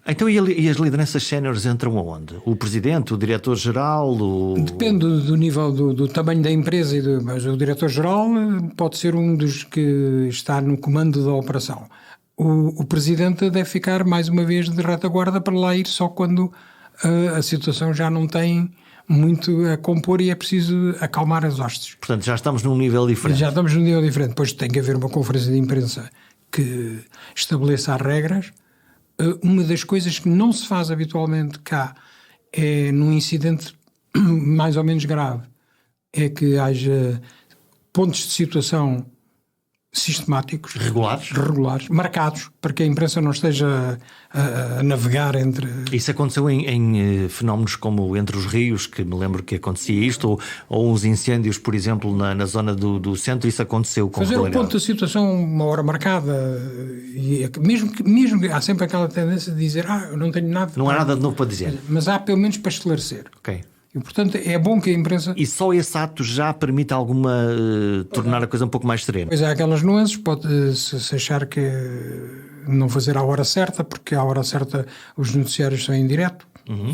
Então, e as lideranças séniores entram aonde? O presidente, o diretor-geral? Depende do nível, do tamanho da empresa, mas o diretor-geral pode ser um dos que está no comando da operação. O presidente deve ficar, mais uma vez, de retaguarda para lá ir só quando a situação já não tem muito a compor e é preciso acalmar as hostes. Portanto, já estamos num nível diferente. Já estamos num nível diferente. Depois tem que haver uma conferência de imprensa que estabeleça as regras. Uma das coisas que não se faz habitualmente cá é, num incidente mais ou menos grave, é que haja pontos de situação sistemáticos, regulares, marcados, para que a imprensa não esteja a navegar entre... Isso aconteceu em fenómenos como entre os rios, que me lembro que acontecia isto, ou uns incêndios, por exemplo, na zona do centro, isso aconteceu com regularidade. Fazer o ponto de situação uma hora marcada, e mesmo há sempre aquela tendência de dizer eu não tenho nada... Não há nada de novo para dizer. Mas há pelo menos para esclarecer. Ok. E, portanto, é bom que a imprensa... E só esse ato já permite tornar a coisa um pouco mais serena. Pois há aquelas nuances, pode-se achar que não fazer à hora certa, porque à hora certa os noticiários são em direto,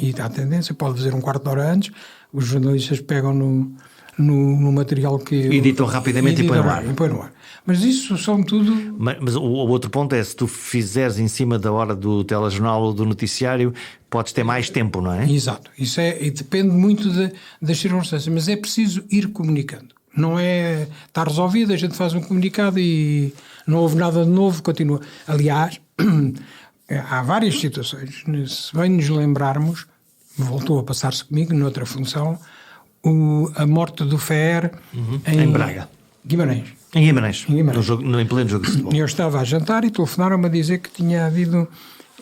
e há tendência, pode fazer um quarto de hora antes, os jornalistas pegam no material que... Editam rapidamente e põem no ar. Mas isso são tudo... Mas o outro ponto é, se tu fizeres em cima da hora do telejornal ou do noticiário, podes ter mais tempo, não é? Exato. Isso e depende muito das circunstâncias, mas é preciso ir comunicando. Não é... Está resolvido, a gente faz um comunicado e não houve nada de novo, continua. Aliás, há várias situações. Se bem nos lembrarmos, voltou a passar-se comigo, noutra função, a morte do FER em Braga. Guimarães. Em Guimarães. Em pleno jogo de futebol. Eu estava a jantar e telefonaram-me a dizer que tinha havido...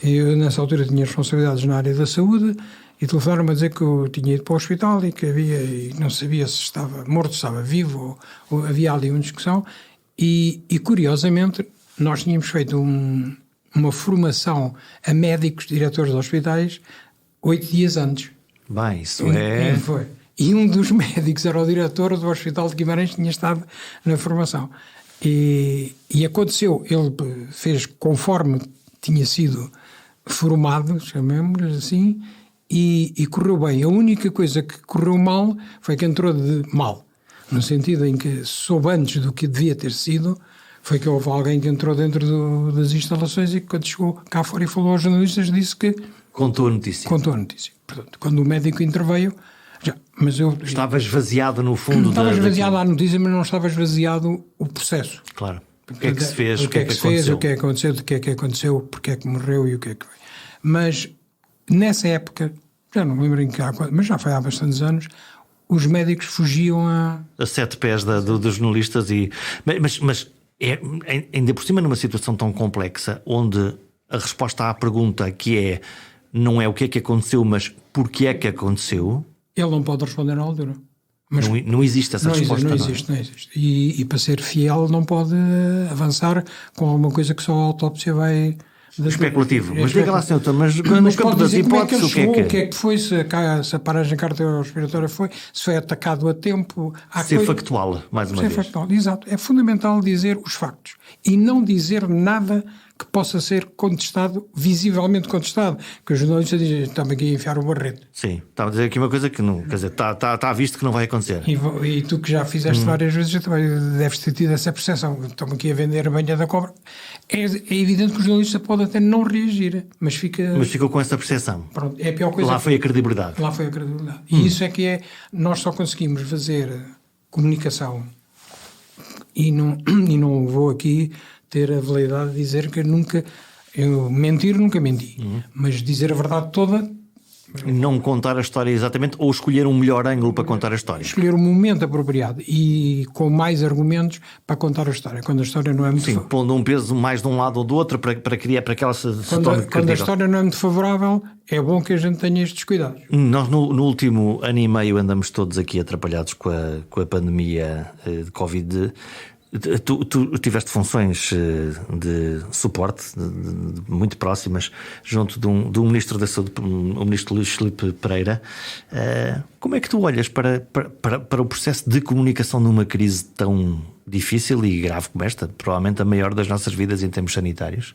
Eu, nessa altura, tinha responsabilidades na área da saúde e telefonaram-me a dizer que eu tinha ido para o hospital e que não sabia se estava morto, se estava vivo, ou havia ali uma discussão. E curiosamente, nós tínhamos feito uma formação a médicos, diretores de hospitais, 8 dias antes. Bem, isso é... Foi. E um dos médicos era o diretor do Hospital de Guimarães, que tinha estado na formação. E aconteceu, ele fez conforme tinha sido formado, chamemos-lhe assim, e correu bem. A única coisa que correu mal foi que entrou de mal, no sentido em que soube antes do que devia ter sido, foi que houve alguém que entrou dentro das instalações e que quando chegou cá fora e falou aos jornalistas disse que... Contou a notícia. Portanto, quando o médico interveio... Estava esvaziado no fundo estava esvaziado a notícia, mas não estava esvaziado o processo. Claro. O que é que se fez, o que é que aconteceu, do que é que aconteceu, porque é que morreu e o que é que foi. Mas nessa época, já não me lembro em que mas já foi há bastantes anos, os médicos fugiam a 7 pés dos jornalistas mas ainda por cima numa situação tão complexa, onde a resposta à pergunta que é não é o que é que aconteceu, mas porquê é que aconteceu. Ele não pode responder na altura. Mas não existe essa resposta. Não existe. E para ser fiel não pode avançar com alguma coisa que só a autópsia vai... Especulativo. Mas diga lá, senhor, mas no campo das hipóteses, o que é que foi, se a paragem cardiorrespiratória foi, se foi atacado a tempo... Factual, mais uma vez. Factual, exato. É fundamental dizer os factos e não dizer nada que possa ser contestado, visivelmente contestado, que os jornalistas dizem, estamos aqui a enfiar o barrete. Sim, estava a dizer aqui uma coisa que não, quer dizer, está visto que não vai acontecer. E tu que já fizeste várias vezes, também deves ter tido essa percepção, estamos aqui a vender a banha da cobra. É evidente que o jornalista pode até não reagir, mas ficou com essa percepção. Pronto, é a pior coisa. Lá foi a credibilidade. E isso é que nós só conseguimos fazer comunicação e não vou aqui ter a validade de dizer que nunca menti, mas dizer a verdade toda. Não contar a história exatamente, ou escolher um melhor ângulo para contar a história. Escolher um momento apropriado e com mais argumentos para contar a história, quando a história não é muito... Sim, pondo um peso mais de um lado ou do outro para criar, para que ela se torne credível. Quando a história não é muito favorável, é bom que a gente tenha estes cuidados. Nós no último ano e meio andamos todos aqui atrapalhados com a pandemia de Covid. Tu tiveste funções de suporte muito próximas junto de um ministro da Saúde, o ministro Luís Filipe Pereira. Como é que tu olhas para o processo de comunicação numa crise tão difícil e grave como esta, provavelmente a maior das nossas vidas em termos sanitários?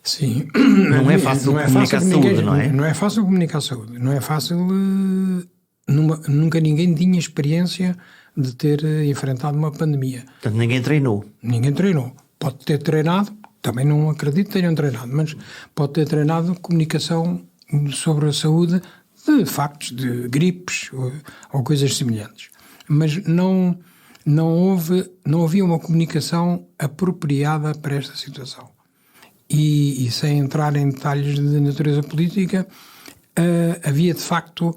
Sim. Não é fácil comunicar saúde, não é? Não é fácil comunicar saúde. Não é fácil. Nunca ninguém tinha experiência de ter enfrentado uma pandemia. Portanto, ninguém treinou. Ninguém treinou. Pode ter treinado, também não acredito que tenham treinado, mas pode ter treinado comunicação sobre a saúde de factos, de gripes ou coisas semelhantes. Mas não havia uma comunicação apropriada para esta situação. E sem entrar em detalhes de natureza política, havia de facto...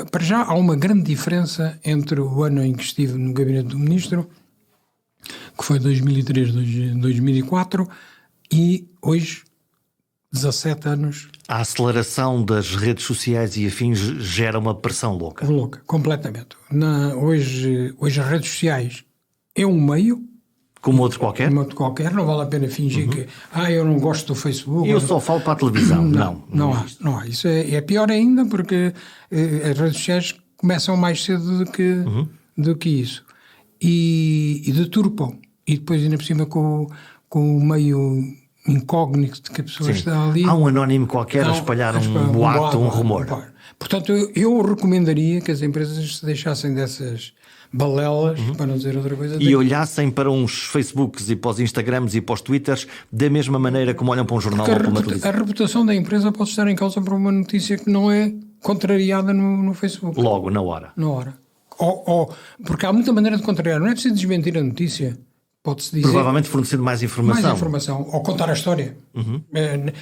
Para já há uma grande diferença entre o ano em que estive no gabinete do ministro, que foi 2003, 2004, e hoje, 17 anos... A aceleração das redes sociais e afins gera uma pressão louca. Louca, completamente. Hoje as redes sociais é um meio... Como outro qualquer? Como outro qualquer, não vale a pena fingir que eu não gosto do Facebook. Eu só falo para a televisão. Não há. Isso é pior ainda porque as redes sociais começam mais cedo do que isso. E deturpam. E depois ainda por cima com o meio incógnito que a pessoa está ali. Há um anónimo qualquer a espalhar um boato, um rumor. Portanto, eu recomendaria que as empresas se deixassem dessas balelas, para não dizer outra coisa. E olhassem para uns Facebooks e para os Instagrams e para os Twitters da mesma maneira como olham para um jornal ou para uma televisão. A reputação da empresa pode estar em causa por uma notícia que não é contrariada no Facebook. Logo, na hora. Na hora. Porque há muita maneira de contrariar. Não é preciso desmentir a notícia. Pode-se dizer... Provavelmente fornecendo mais informação. Mais informação. Ou contar a história.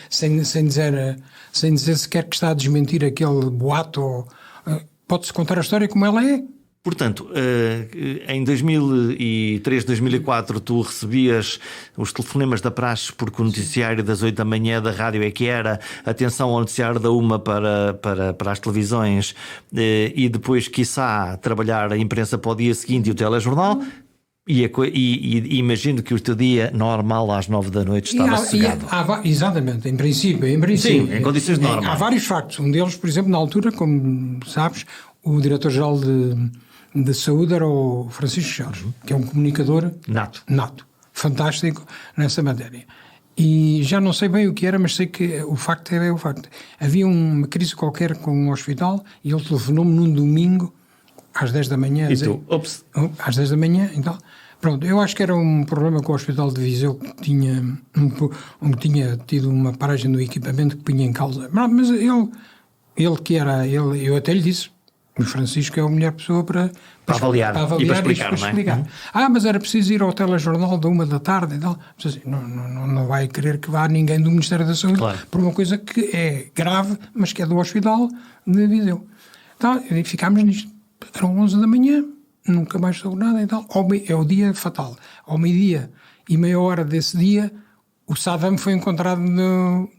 Sem dizer sequer que está a desmentir aquele boato. Pode-se contar a história como ela é. Portanto, em 2003, 2004, tu recebias os telefonemas da praxe porque o noticiário das 8 da manhã da rádio é que era atenção ao noticiário da uma para as televisões e depois, quiçá, trabalhar a imprensa para o dia seguinte e o telejornal. E imagino que o teu dia normal às 9 da noite estava sossegado. Exatamente, em princípio. Sim, em condições normais. Há vários factos. Um deles, por exemplo, na altura, como sabes, o diretor-geral de saúde era o Francisco Jorge, que é um comunicador nato, fantástico nessa matéria. E já não sei bem o que era, mas sei que o facto é o facto. Havia uma crise qualquer com um hospital e ele telefonou-me num domingo às 10 da manhã. Às 10 da manhã, então. Pronto, eu acho que era um problema com o Hospital de Viseu que tinha tido uma paragem do equipamento que punha em causa. Mas eu até lhe disse, o Francisco é a melhor pessoa para avaliar e para explicar, não é? Explicar. Mas era preciso ir ao telejornal da 1 da tarde e tal. Assim, não vai querer que vá ninguém do Ministério da Saúde, claro, por uma coisa que é grave, mas que é do Hospital de Viseu. Então, ficámos nisto. Eram 11 da manhã, nunca mais soube nada e tal. É o dia fatal. Ao meio-dia e meia hora desse dia, o Saddam foi encontrado no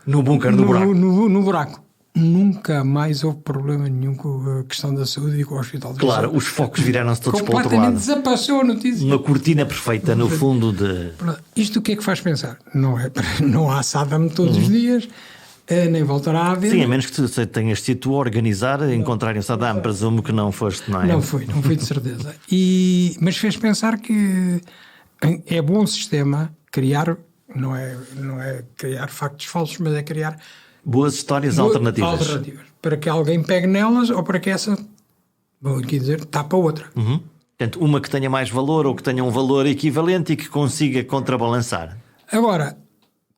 bunker do buraco. No buraco. Nunca mais houve problema nenhum com a questão da saúde e com o Hospital de Viseu. Claro, os focos viraram-se todos para o outro lado. Completamente desapareceu a notícia. Uma cortina perfeita, no fundo de... Isto o que é que faz pensar? Não há Saddam todos os dias, nem voltará a haver. Sim, a menos que tenhas sido tu a organizar, encontrarem o Saddam, presumo que não foste, não é? Não fui de certeza. Mas fez pensar que é bom sistema criar, não é criar factos falsos, mas é criar... boas histórias alternativas. Para que alguém pegue nelas ou para que essa, vou aqui dizer, tapa outra. Portanto, uma que tenha mais valor ou que tenha um valor equivalente e que consiga contrabalançar. Agora,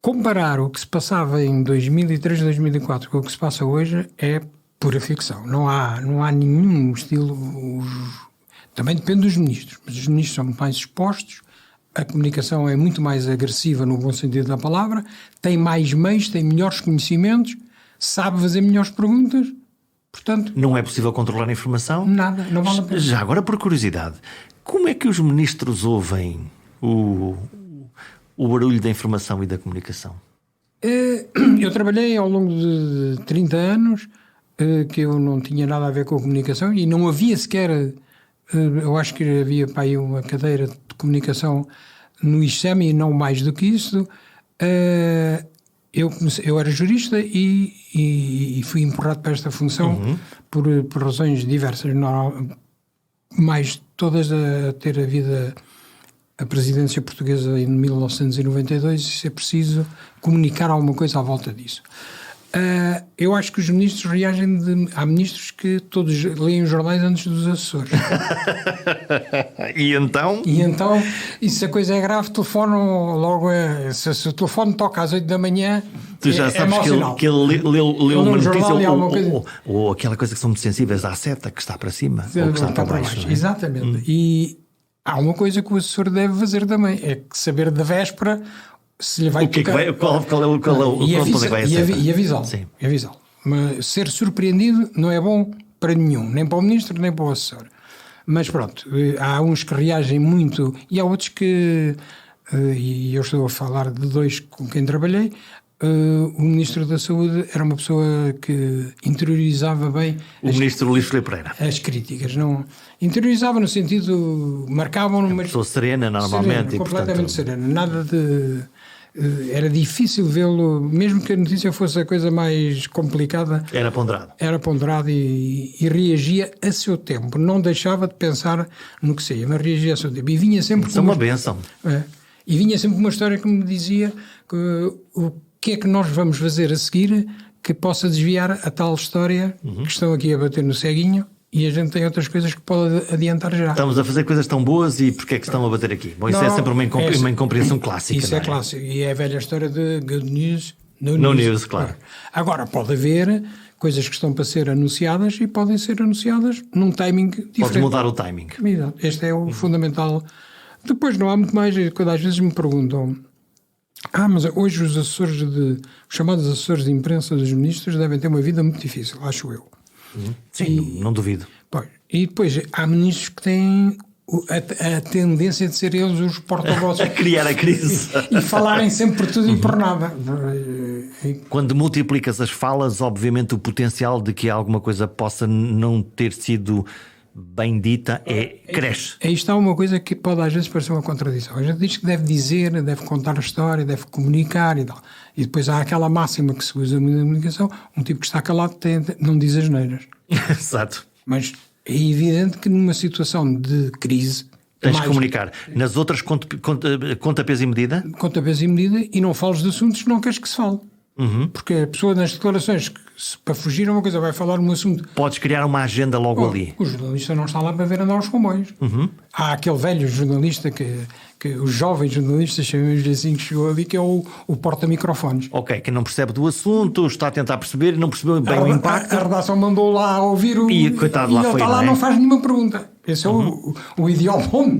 comparar o que se passava em 2003, 2004 com o que se passa hoje é pura ficção. Não há nenhum estilo... Também depende dos ministros, mas os ministros são mais expostos. A comunicação é muito mais agressiva no bom sentido da palavra, tem mais meios, tem melhores conhecimentos, sabe fazer melhores perguntas, portanto... Não é possível controlar a informação? Nada, não vale a pena. Já agora, por curiosidade, como é que os ministros ouvem o barulho da informação e da comunicação? Eu trabalhei ao longo de 30 anos que eu não tinha nada a ver com a comunicação e não havia sequer Eu acho que havia para aí uma cadeira de comunicação no ICEM e não mais do que isso. Eu era jurista e fui empurrado para esta função por razões diversas, mais todas a ter havido a presidência portuguesa em 1992 e ser preciso comunicar alguma coisa à volta disso. Eu acho que os ministros reagem há ministros que todos leem os jornais antes dos assessores. E então? E se a coisa é grave, telefonam logo. Se o telefone toca às 8 da manhã, tu já sabes que ele leu uma notícia ou aquela coisa que são muito sensíveis à seta que está para cima ou que está para baixo. Não é? Exatamente. E há uma coisa que o assessor deve fazer também, é que saber da véspera se lhe vai tocar. Qual é o que vai acertar. E avisá-lo. Mas ser surpreendido não é bom para nenhum, nem para o ministro, nem para o assessor. Mas pronto, há uns que reagem muito e há outros que, e eu estou a falar de dois com quem trabalhei, o Ministro da Saúde era uma pessoa que interiorizava bem o Ministro Luís Filipe Pereira. As críticas, não interiorizava no sentido, marcavam uma pessoa serena normalmente, completamente serena, nada de era difícil vê-lo, mesmo que a notícia fosse a coisa mais complicada, era ponderado e reagia a seu tempo, não deixava de pensar no que seja, mas reagia a seu tempo e vinha sempre com uma bênção. E vinha sempre uma história que me dizia o que é que nós vamos fazer a seguir que possa desviar a tal história que estão aqui a bater no ceguinho e a gente tem outras coisas que pode adiantar já. Estamos a fazer coisas tão boas e porque é que estão a bater aqui? Bom, isso é sempre uma incompreensão clássica. Isso é clássico e é a velha história de good news, no news, claro. Agora, pode haver coisas que estão para ser anunciadas e podem ser anunciadas num timing diferente. Pode mudar o timing. Exato. Este é o fundamental. Depois não há muito mais, quando às vezes me perguntam mas hoje os chamados assessores de imprensa dos ministros devem ter uma vida muito difícil, acho eu. Sim, não duvido. E depois há ministros que têm a tendência de ser eles os porta-vozes. A criar a crise. E falarem sempre por tudo e por nada. Quando multiplicas as falas, obviamente o potencial de que alguma coisa possa não ter sido bem dita cresce. Aí está uma coisa que pode às vezes parecer uma contradição. A gente diz que deve dizer, deve contar a história, deve comunicar e tal. E depois há aquela máxima que se usa muito na comunicação, um tipo que está calado não diz asneiras. Exato. Mas é evidente que numa situação de crise tens de comunicar. Nas outras conta peso e medida? Conta peso e medida e não fales de assuntos que não queres que se fale. Porque a pessoa nas declarações, para fugir a uma coisa, vai falar um assunto. Podes criar uma agenda logo ali. O jornalista não está lá para ver andar os comboios. Há aquele velho jornalista que os jovens jornalistas, chamamos-lhe assim, que chegou ali, que é o porta-microfones. Ok, que não percebe do assunto, está a tentar perceber e não percebeu bem o impacto. A redação mandou lá a ouvir e coitado, lá ele foi, está lá, não faz nenhuma pergunta. Esse é o ideal bom.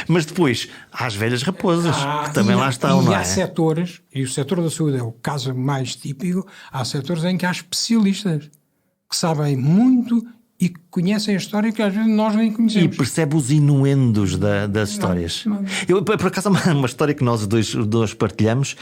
Mas depois há as velhas raposas que também lá estão, não é? E há setores, e o setor da saúde é o caso mais típico, há setores em que há especialistas que sabem muito e que conhecem a história que às vezes nós nem conhecemos. E percebe os inuendos das histórias. Eu, por acaso, uma história que nós dois partilhamos,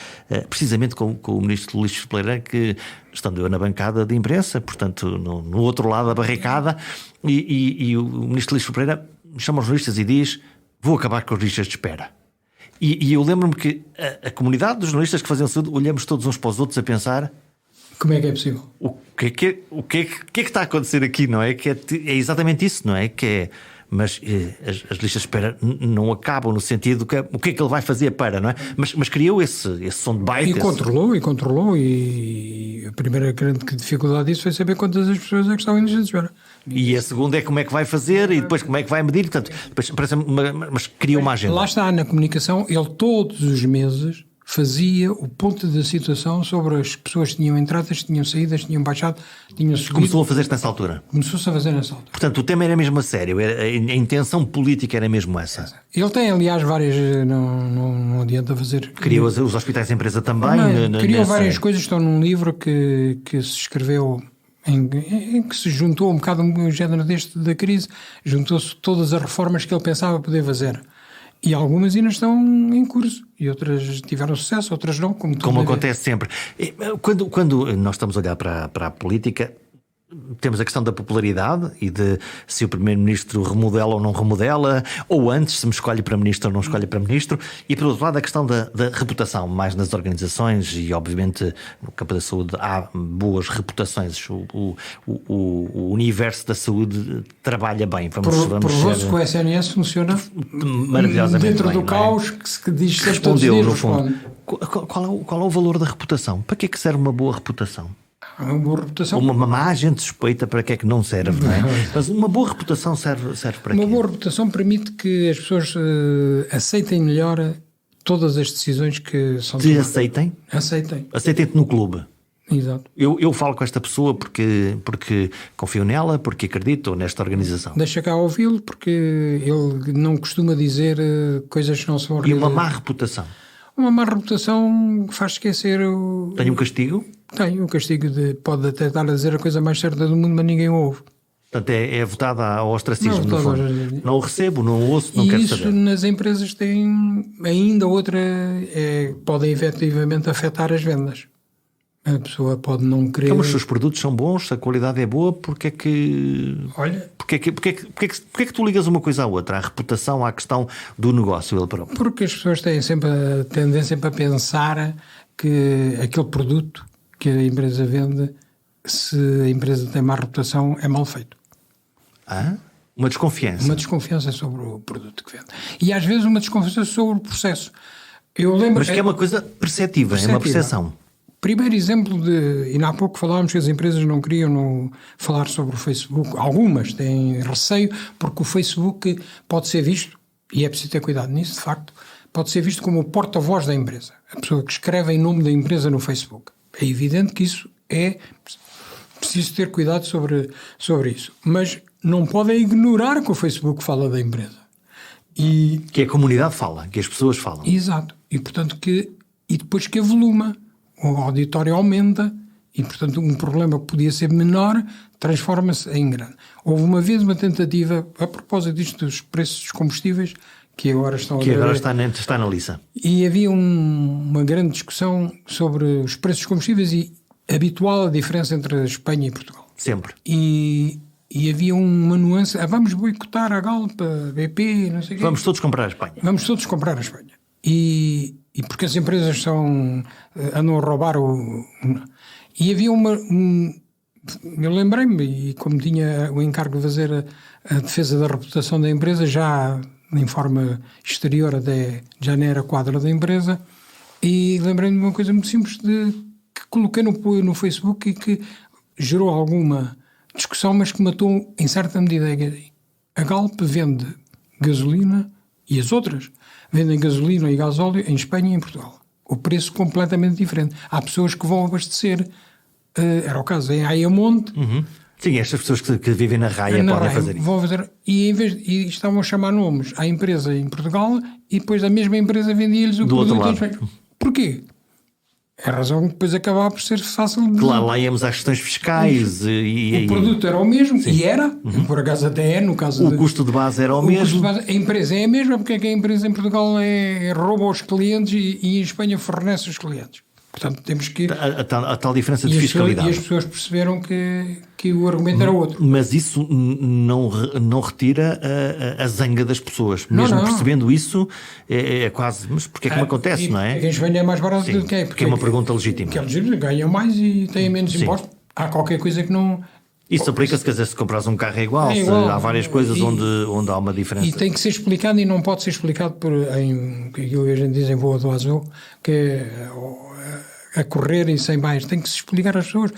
precisamente com o ministro Luís Filipe Pereira, que estando eu na bancada de imprensa, portanto no outro lado da barricada, e o ministro Luís Filipe Pereira chama os jornalistas e diz: vou acabar com os listas de espera. E eu lembro-me que a comunidade dos jornalistas que faziam saúde, olhamos todos uns para os outros a pensar: como é que é possível? O que é que está a acontecer aqui, não é? Que é exatamente isso, não é? Mas as listas de espera não acabam no sentido que o que é que ele vai fazer para, não é? Mas criou esse som de baita. E controlou, e a primeira grande dificuldade disso foi saber quantas as pessoas é que estavam em listas de espera. E a segunda é como é que vai fazer e depois como é que vai medir. Portanto, mas criou uma agenda. Lá está, na comunicação, ele todos os meses fazia o ponto da situação sobre as pessoas que tinham entradas, tinham saídas, tinham baixado, tinham subido. Começou a fazer-se nessa altura? Começou-se a fazer nessa altura. Portanto, o tema era mesmo a sério, a intenção política era mesmo essa. Ele tem, aliás, várias... Não adianta fazer... Criou os hospitais de empresa também? Criou várias coisas, estão num livro que se escreveu... Em que se juntou um bocado um género deste da crise, juntou-se todas as reformas que ele pensava poder fazer. E algumas ainda estão em curso. E outras tiveram sucesso, outras não. Como acontece sempre. Quando nós estamos a olhar para a política, Temos a questão da popularidade e de se o Primeiro-Ministro remodela ou não remodela, ou antes, se me escolhe para Ministro ou não escolhe para Ministro. E, por outro lado, a questão da reputação, mais nas organizações e, obviamente, no campo da saúde há boas reputações. O universo da saúde trabalha bem. Provou-se que o SNS funciona maravilhosamente dentro bem, do caos que se diz sempre respondeu, todos os no dias, fundo. responde. Qual é o valor da reputação? Para que é que serve uma boa reputação? Uma boa reputação. Uma má gente suspeita para que é que não serve, não é? Mas uma boa reputação serve para quê? Uma boa reputação permite que as pessoas aceitem melhor todas as decisões que são tomadas. Aceitem? Aceitem-te no clube. Exato. Eu falo com esta pessoa porque confio nela, porque acredito nesta organização. Deixa cá ouvi-lo, porque ele não costuma dizer coisas que não são reais. E uma má reputação? Uma má reputação faz esquecer Tem um castigo? Tem um castigo pode até estar a dizer a coisa mais certa do mundo, mas ninguém ouve. Portanto, é votada ao ostracismo, no fundo. Não o recebo, não o ouço, não quero saber. E isso nas empresas tem ainda outra... podem efetivamente afetar as vendas. A pessoa pode não querer... Então, mas se os produtos são bons, se a qualidade é boa, porque é que... Olha... Porque é que tu ligas uma coisa à outra? À reputação, à questão do negócio, ele próprio? Porque as pessoas têm sempre a tendência para pensar que aquele produto que a empresa vende, se a empresa tem má reputação, é mal feito. Uma desconfiança. Uma desconfiança sobre o produto que vende. E às vezes uma desconfiança sobre o processo. Mas que é uma coisa perceptiva, é uma percepção. Primeiro exemplo e há pouco falávamos que as empresas não queriam falar sobre o Facebook. Algumas têm receio, porque o Facebook pode ser visto, e é preciso ter cuidado nisso, de facto, pode ser visto como o porta-voz da empresa. A pessoa que escreve em nome da empresa no Facebook. É evidente que isso é preciso ter cuidado sobre isso. Mas não podem ignorar que o Facebook fala da empresa. Que a comunidade fala, que as pessoas falam. Exato. E, portanto, e depois que avoluma. O auditório aumenta e, portanto, um problema que podia ser menor transforma-se em grande. Houve uma vez uma tentativa, a propósito disto dos preços dos combustíveis, que agora estão está na liça. E havia uma grande discussão sobre os preços dos combustíveis e habitual a diferença entre a Espanha e Portugal. Sempre. E havia uma nuance, vamos boicotar a Galp, a BP, não sei o quê. Vamos todos comprar a Espanha. Vamos todos comprar a Espanha. E porque as empresas andam a roubar E havia eu lembrei-me, e como tinha o encargo de fazer a defesa da reputação da empresa, já em forma exterior até já não era quadro da empresa, e lembrei-me de uma coisa muito simples que coloquei no Facebook e que gerou alguma discussão, mas que matou em certa medida. A Galp vende gasolina e as outras vendem gasolina e gasóleo em Espanha e em Portugal. O preço completamente diferente. Há pessoas que vão abastecer, era o caso em Ayamonte. Sim, estas pessoas que vivem na Raia podem fazer isso. Vão fazer, e estavam a chamar nomes à empresa em Portugal e depois a mesma empresa vendia-lhes o produto em Espanha. Porquê? É a razão que depois acabava por ser fácil de... Claro, lá íamos às questões fiscais o produto era o mesmo, sim. E era, por acaso até é, no caso o custo de base era o mesmo. A empresa é a mesma, porque é que a empresa em Portugal rouba os clientes e em Espanha fornece os clientes. Portanto, temos que... A tal diferença de fiscalidade. E as pessoas perceberam que o argumento era outro. Mas isso não retira a zanga das pessoas. Mesmo percebendo isso, é quase... Mas porquê é que me acontece, não é? Em Espanha é mais barato do que é. Porque é uma pergunta legítima. Porque é legítima, ganham mais e têm menos impostos. Há qualquer coisa que não... Isso aplica-se, quer dizer, se compras um carro é igual. Há várias coisas onde há uma diferença. E tem que ser explicado, e não pode ser explicado aquilo que a gente diz em voa do azul, que é a correr e sem mais. Tem que se explicar às pessoas.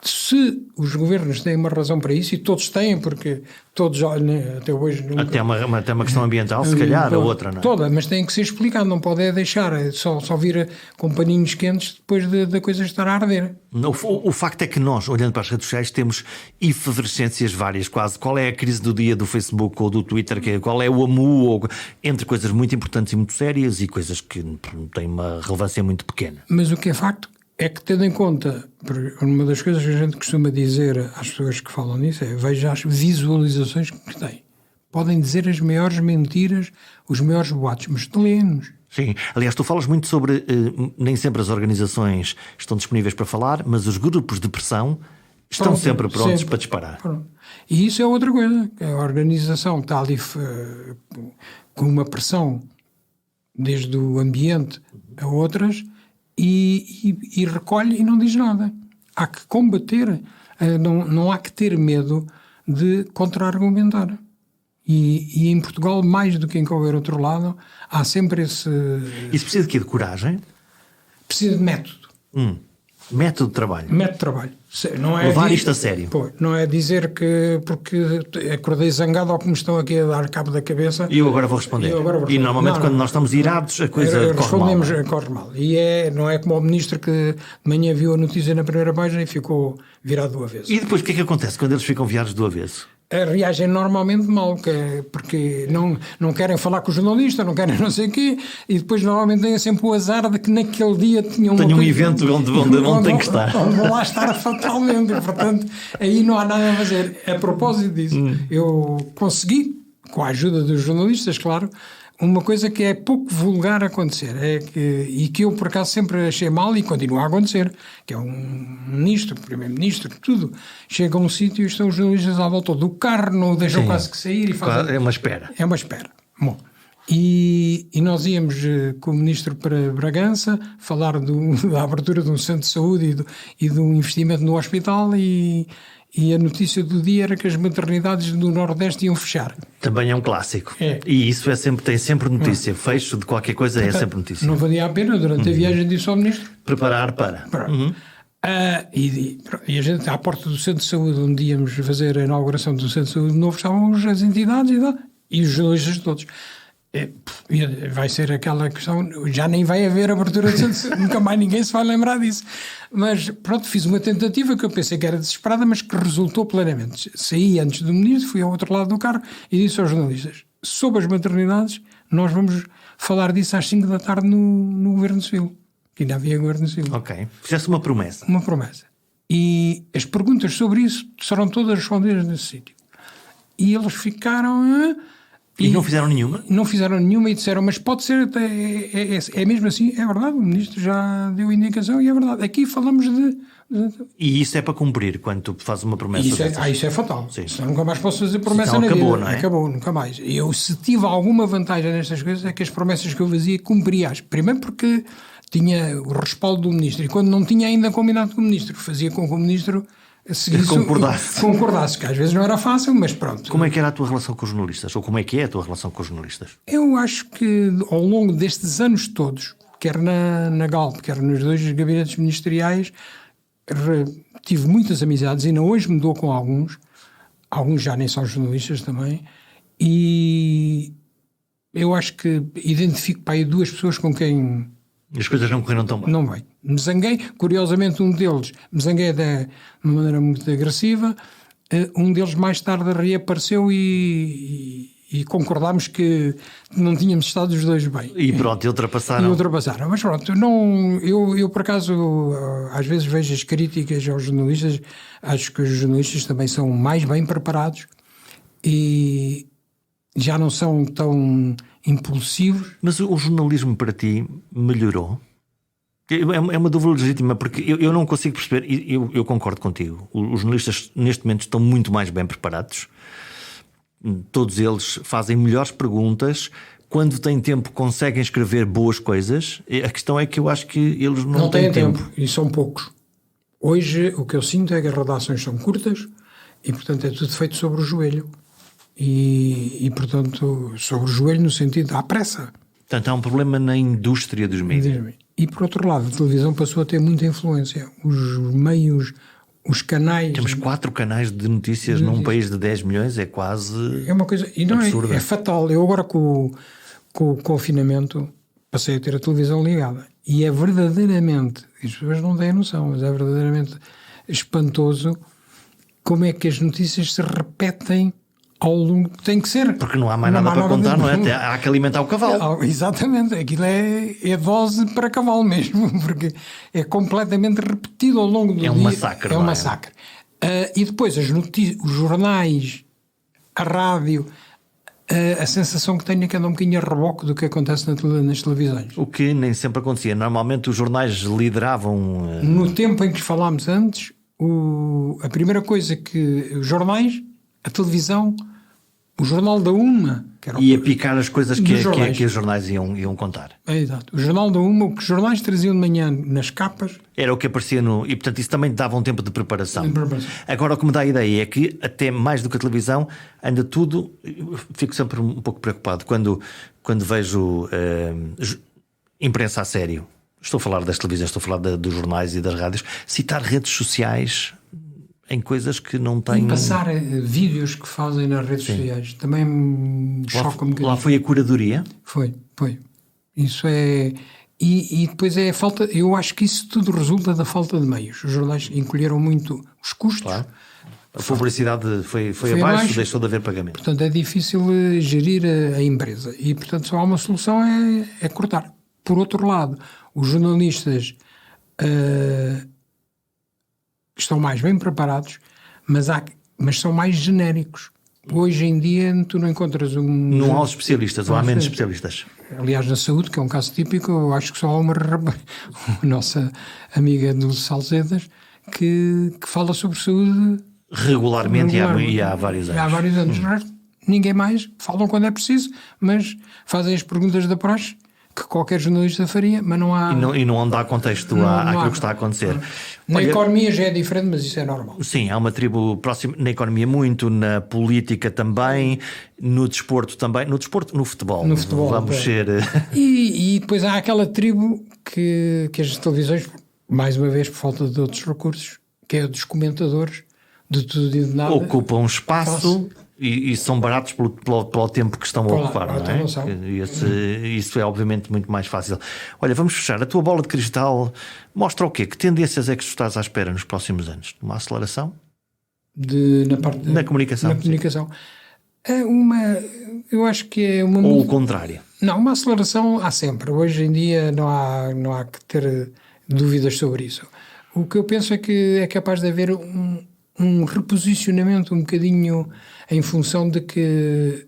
Se os governos têm uma razão para isso, e todos têm, porque todos, até hoje... Até uma questão ambiental, se calhar, a outra, não é? Toda, mas tem que ser explicado, não pode deixar só vir com paninhos quentes depois da coisa estar a arder. O facto é que nós, olhando para as redes sociais, temos efervescências várias, quase. Qual é a crise do dia do Facebook ou do Twitter? Qual é o AMU? Entre coisas muito importantes e muito sérias e coisas que têm uma relevância muito pequena. Mas o que é facto é que, tendo em conta, uma das coisas que a gente costuma dizer às pessoas que falam nisso é: veja as visualizações que têm. Podem dizer as maiores mentiras, os maiores boatos, mas lê-nos. Sim, aliás, tu falas muito sobre nem sempre as organizações estão disponíveis para falar, mas os grupos de pressão Estão sempre prontos para disparar. Pronto. E isso é outra coisa. A organização está ali com uma pressão desde o ambiente a outras e recolhe e não diz nada. Há que combater, não há que ter medo de contra-argumentar. E em Portugal, mais do que em qualquer outro lado, há sempre esse... Isso precisa de quê? De coragem? Precisa de método. Método de trabalho. Método de trabalho. Não é levar isto a sério. Pô, não é dizer que porque acordei zangado ou que me estão aqui a dar cabo da cabeça... E eu agora vou responder. E normalmente quando nós estamos irados a coisa corre mal. E não é como o ministro que de manhã viu a notícia na primeira página e ficou virado do avesso. E depois o que é que acontece quando eles ficam virados do avesso? Reagem normalmente mal, porque não querem falar com o jornalista, não querem não sei o quê, e depois normalmente têm sempre o azar de que naquele dia tinham um evento onde tem que estar. Onde vão lá estar fatalmente, e, portanto, aí não há nada a fazer. A propósito disso, eu consegui, com a ajuda dos jornalistas, claro, uma coisa que é pouco vulgar acontecer, e que eu por acaso sempre achei mal e continua a acontecer, que é um ministro, primeiro-ministro, tudo, chega a um sítio e estão os jornalistas à volta do carro, não deixam quase que sair e fazem... É uma espera. É uma espera. Bom, e nós íamos com o ministro para Bragança falar da abertura de um centro de saúde e do investimento no hospital e a notícia do dia era que as maternidades do Nordeste iam fechar. Também é um clássico. E isso tem sempre notícia. Fecho de qualquer coisa é sempre notícia. Não valia a pena, durante a viagem disse ao ministro. Preparar para. E a gente, à porta do centro de saúde, onde íamos fazer a inauguração do centro de saúde novo, estavam as entidades e os jornalistas todos. Vai ser aquela questão, já nem vai haver abertura de centro, nunca mais ninguém se vai lembrar disso. Mas pronto, fiz uma tentativa que eu pensei que era desesperada, mas que resultou plenamente. Saí antes do ministro, fui ao outro lado do carro e disse aos jornalistas: sobre as maternidades, nós vamos falar disso às 5 da tarde no Governo Civil, que ainda havia Governo Civil. Ok, fizeste uma promessa. Uma promessa. E as perguntas sobre isso serão todas respondidas nesse sítio. E eles ficaram... E não fizeram nenhuma? Não fizeram nenhuma e disseram, mas pode ser, é mesmo assim, é verdade, o ministro já deu indicação e é verdade. Aqui falamos de... E isso é para cumprir, quando tu fazes uma promessa? Isso é fatal. Sim. Senão nunca mais posso fazer promessa então, na acabou, vida. Não é? Acabou, nunca mais. Eu, se tive alguma vantagem nestas coisas, é que as promessas que eu fazia cumpria-as. Primeiro porque tinha o respaldo do ministro e quando não tinha ainda combinado com o ministro, fazia com que o ministro... Concordasse, que às vezes não era fácil, mas pronto. Como é que era a tua relação com os jornalistas? Ou como é que é a tua relação com os jornalistas? Eu acho que ao longo destes anos todos, quer na Galp, quer nos 2 gabinetes ministeriais, tive muitas amizades e ainda hoje me dou com alguns já nem são jornalistas também, e eu acho que identifico para aí 2 pessoas com quem... As coisas não correram tão bem. Não bem. Me zanguei, curiosamente um deles, me zanguei de uma maneira muito agressiva, um deles mais tarde reapareceu e concordámos que não tínhamos estado os 2 bem. E pronto, e ultrapassaram. Mas pronto, eu por acaso às vezes vejo as críticas aos jornalistas, acho que os jornalistas também são mais bem preparados e já não são tão impulsivos. Mas o jornalismo para ti melhorou? É uma dúvida legítima, porque eu não consigo perceber, eu concordo contigo, os jornalistas neste momento estão muito mais bem preparados, todos eles fazem melhores perguntas, quando têm tempo conseguem escrever boas coisas. A questão é que eu acho que eles não têm tempo. E são poucos. Hoje o que eu sinto é que as redações são curtas e portanto é tudo feito sobre o joelho. E portanto, sobre o joelho no sentido à pressa. Portanto, há um problema na indústria dos médias. E por outro lado, a televisão passou a ter muita influência. Os meios, os canais... Temos 4 canais de notícias num país de 10 milhões, é quase... É uma coisa... E não é fatal. Eu agora com o confinamento passei a ter a televisão ligada. E é verdadeiramente, as pessoas não têm noção, mas é verdadeiramente espantoso como é que as notícias se repetem ao longo, tem que ser. Porque não há mais nada para contar, não é? Há que alimentar o cavalo. Exatamente, aquilo é dose para cavalo mesmo, porque é completamente repetido ao longo do dia. É um massacre. É um massacre. E depois as notícias, os jornais, a rádio, a sensação que tenho é que anda um bocadinho a reboque do que acontece nas televisões. O que nem sempre acontecia. Normalmente os jornais lideravam... No tempo em que falámos antes, a primeira coisa que os jornais, a televisão, o Jornal da Uma, que era Ia picar as coisas que jornais. os jornais iam contar. É, exato. O Jornal da Uma, o que os jornais traziam de manhã nas capas. Era o que aparecia no... E, portanto, isso também dava um tempo de preparação. De preparação. Agora, o que me dá a ideia é que, até mais do que a televisão, anda tudo... Eu fico sempre um pouco preocupado quando vejo imprensa a sério. Estou a falar das televisões, estou a falar dos jornais e das rádios. Citar redes sociais em coisas que não têm... E passar vídeos que fazem nas redes sociais. Também me choca um bocadinho. Lá foi a curadoria? Foi. Isso é... E depois é a falta... Eu acho que isso tudo resulta da falta de meios. Os jornais encolheram muito os custos. Claro. A publicidade foi abaixo, deixou de haver pagamento. Portanto, é difícil gerir a empresa. E, portanto, só há uma solução, é cortar. Por outro lado, os jornalistas estão mais bem preparados, mas são mais genéricos. Hoje em dia tu não encontras Não há os especialistas, ou há menos especialistas. Aliás, na saúde, que é um caso típico, eu acho que só há a nossa amiga Dulce Salcedas que fala sobre saúde regularmente. E há vários anos. Há vários anos. Ninguém mais, falam quando é preciso, mas fazem as perguntas da praxe que qualquer jornalista faria, mas não há... E não dá contexto àquilo que está a acontecer. Na economia já é diferente, mas isso é normal. Sim, há uma tribo próxima, na economia muito, na política também, no desporto também, no futebol. No futebol, vamos ser... E depois há aquela tribo que as televisões, mais uma vez por falta de outros recursos, que é a dos comentadores, de tudo e de nada. Ocupam um espaço... E são baratos pelo tempo que estão a ocupar, não é? Isso é obviamente muito mais fácil. Olha, vamos fechar. A tua bola de cristal mostra o quê? Que tendências é que tu estás à espera nos próximos anos? Uma aceleração? Na comunicação. Na comunicação. Eu acho que é uma... Ou o contrário? Não, uma aceleração há sempre. Hoje em dia não há que ter dúvidas sobre isso. O que eu penso é que é capaz de haver um reposicionamento um bocadinho em função de que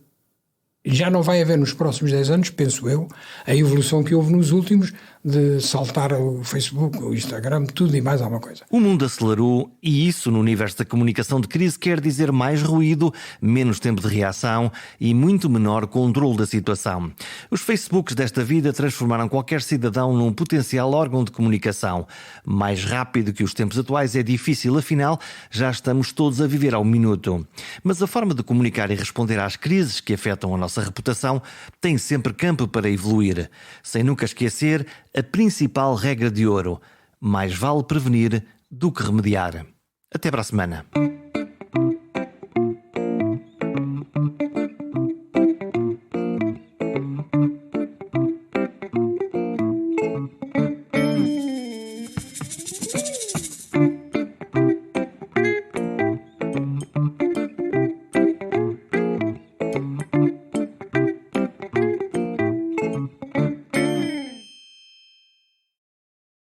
já não vai haver nos próximos 10 anos, penso eu, a evolução que houve nos últimos de saltar o Facebook, o Instagram, tudo e mais alguma coisa. O mundo acelerou e isso no universo da comunicação de crise quer dizer mais ruído, menos tempo de reação e muito menor controle da situação. Os Facebooks desta vida transformaram qualquer cidadão num potencial órgão de comunicação. Mais rápido que os tempos atuais é difícil, afinal já estamos todos a viver ao minuto. Mas a forma de comunicar e responder às crises que afetam a nossa reputação tem sempre campo para evoluir, sem nunca esquecer a principal regra de ouro: mais vale prevenir do que remediar. Até para a semana.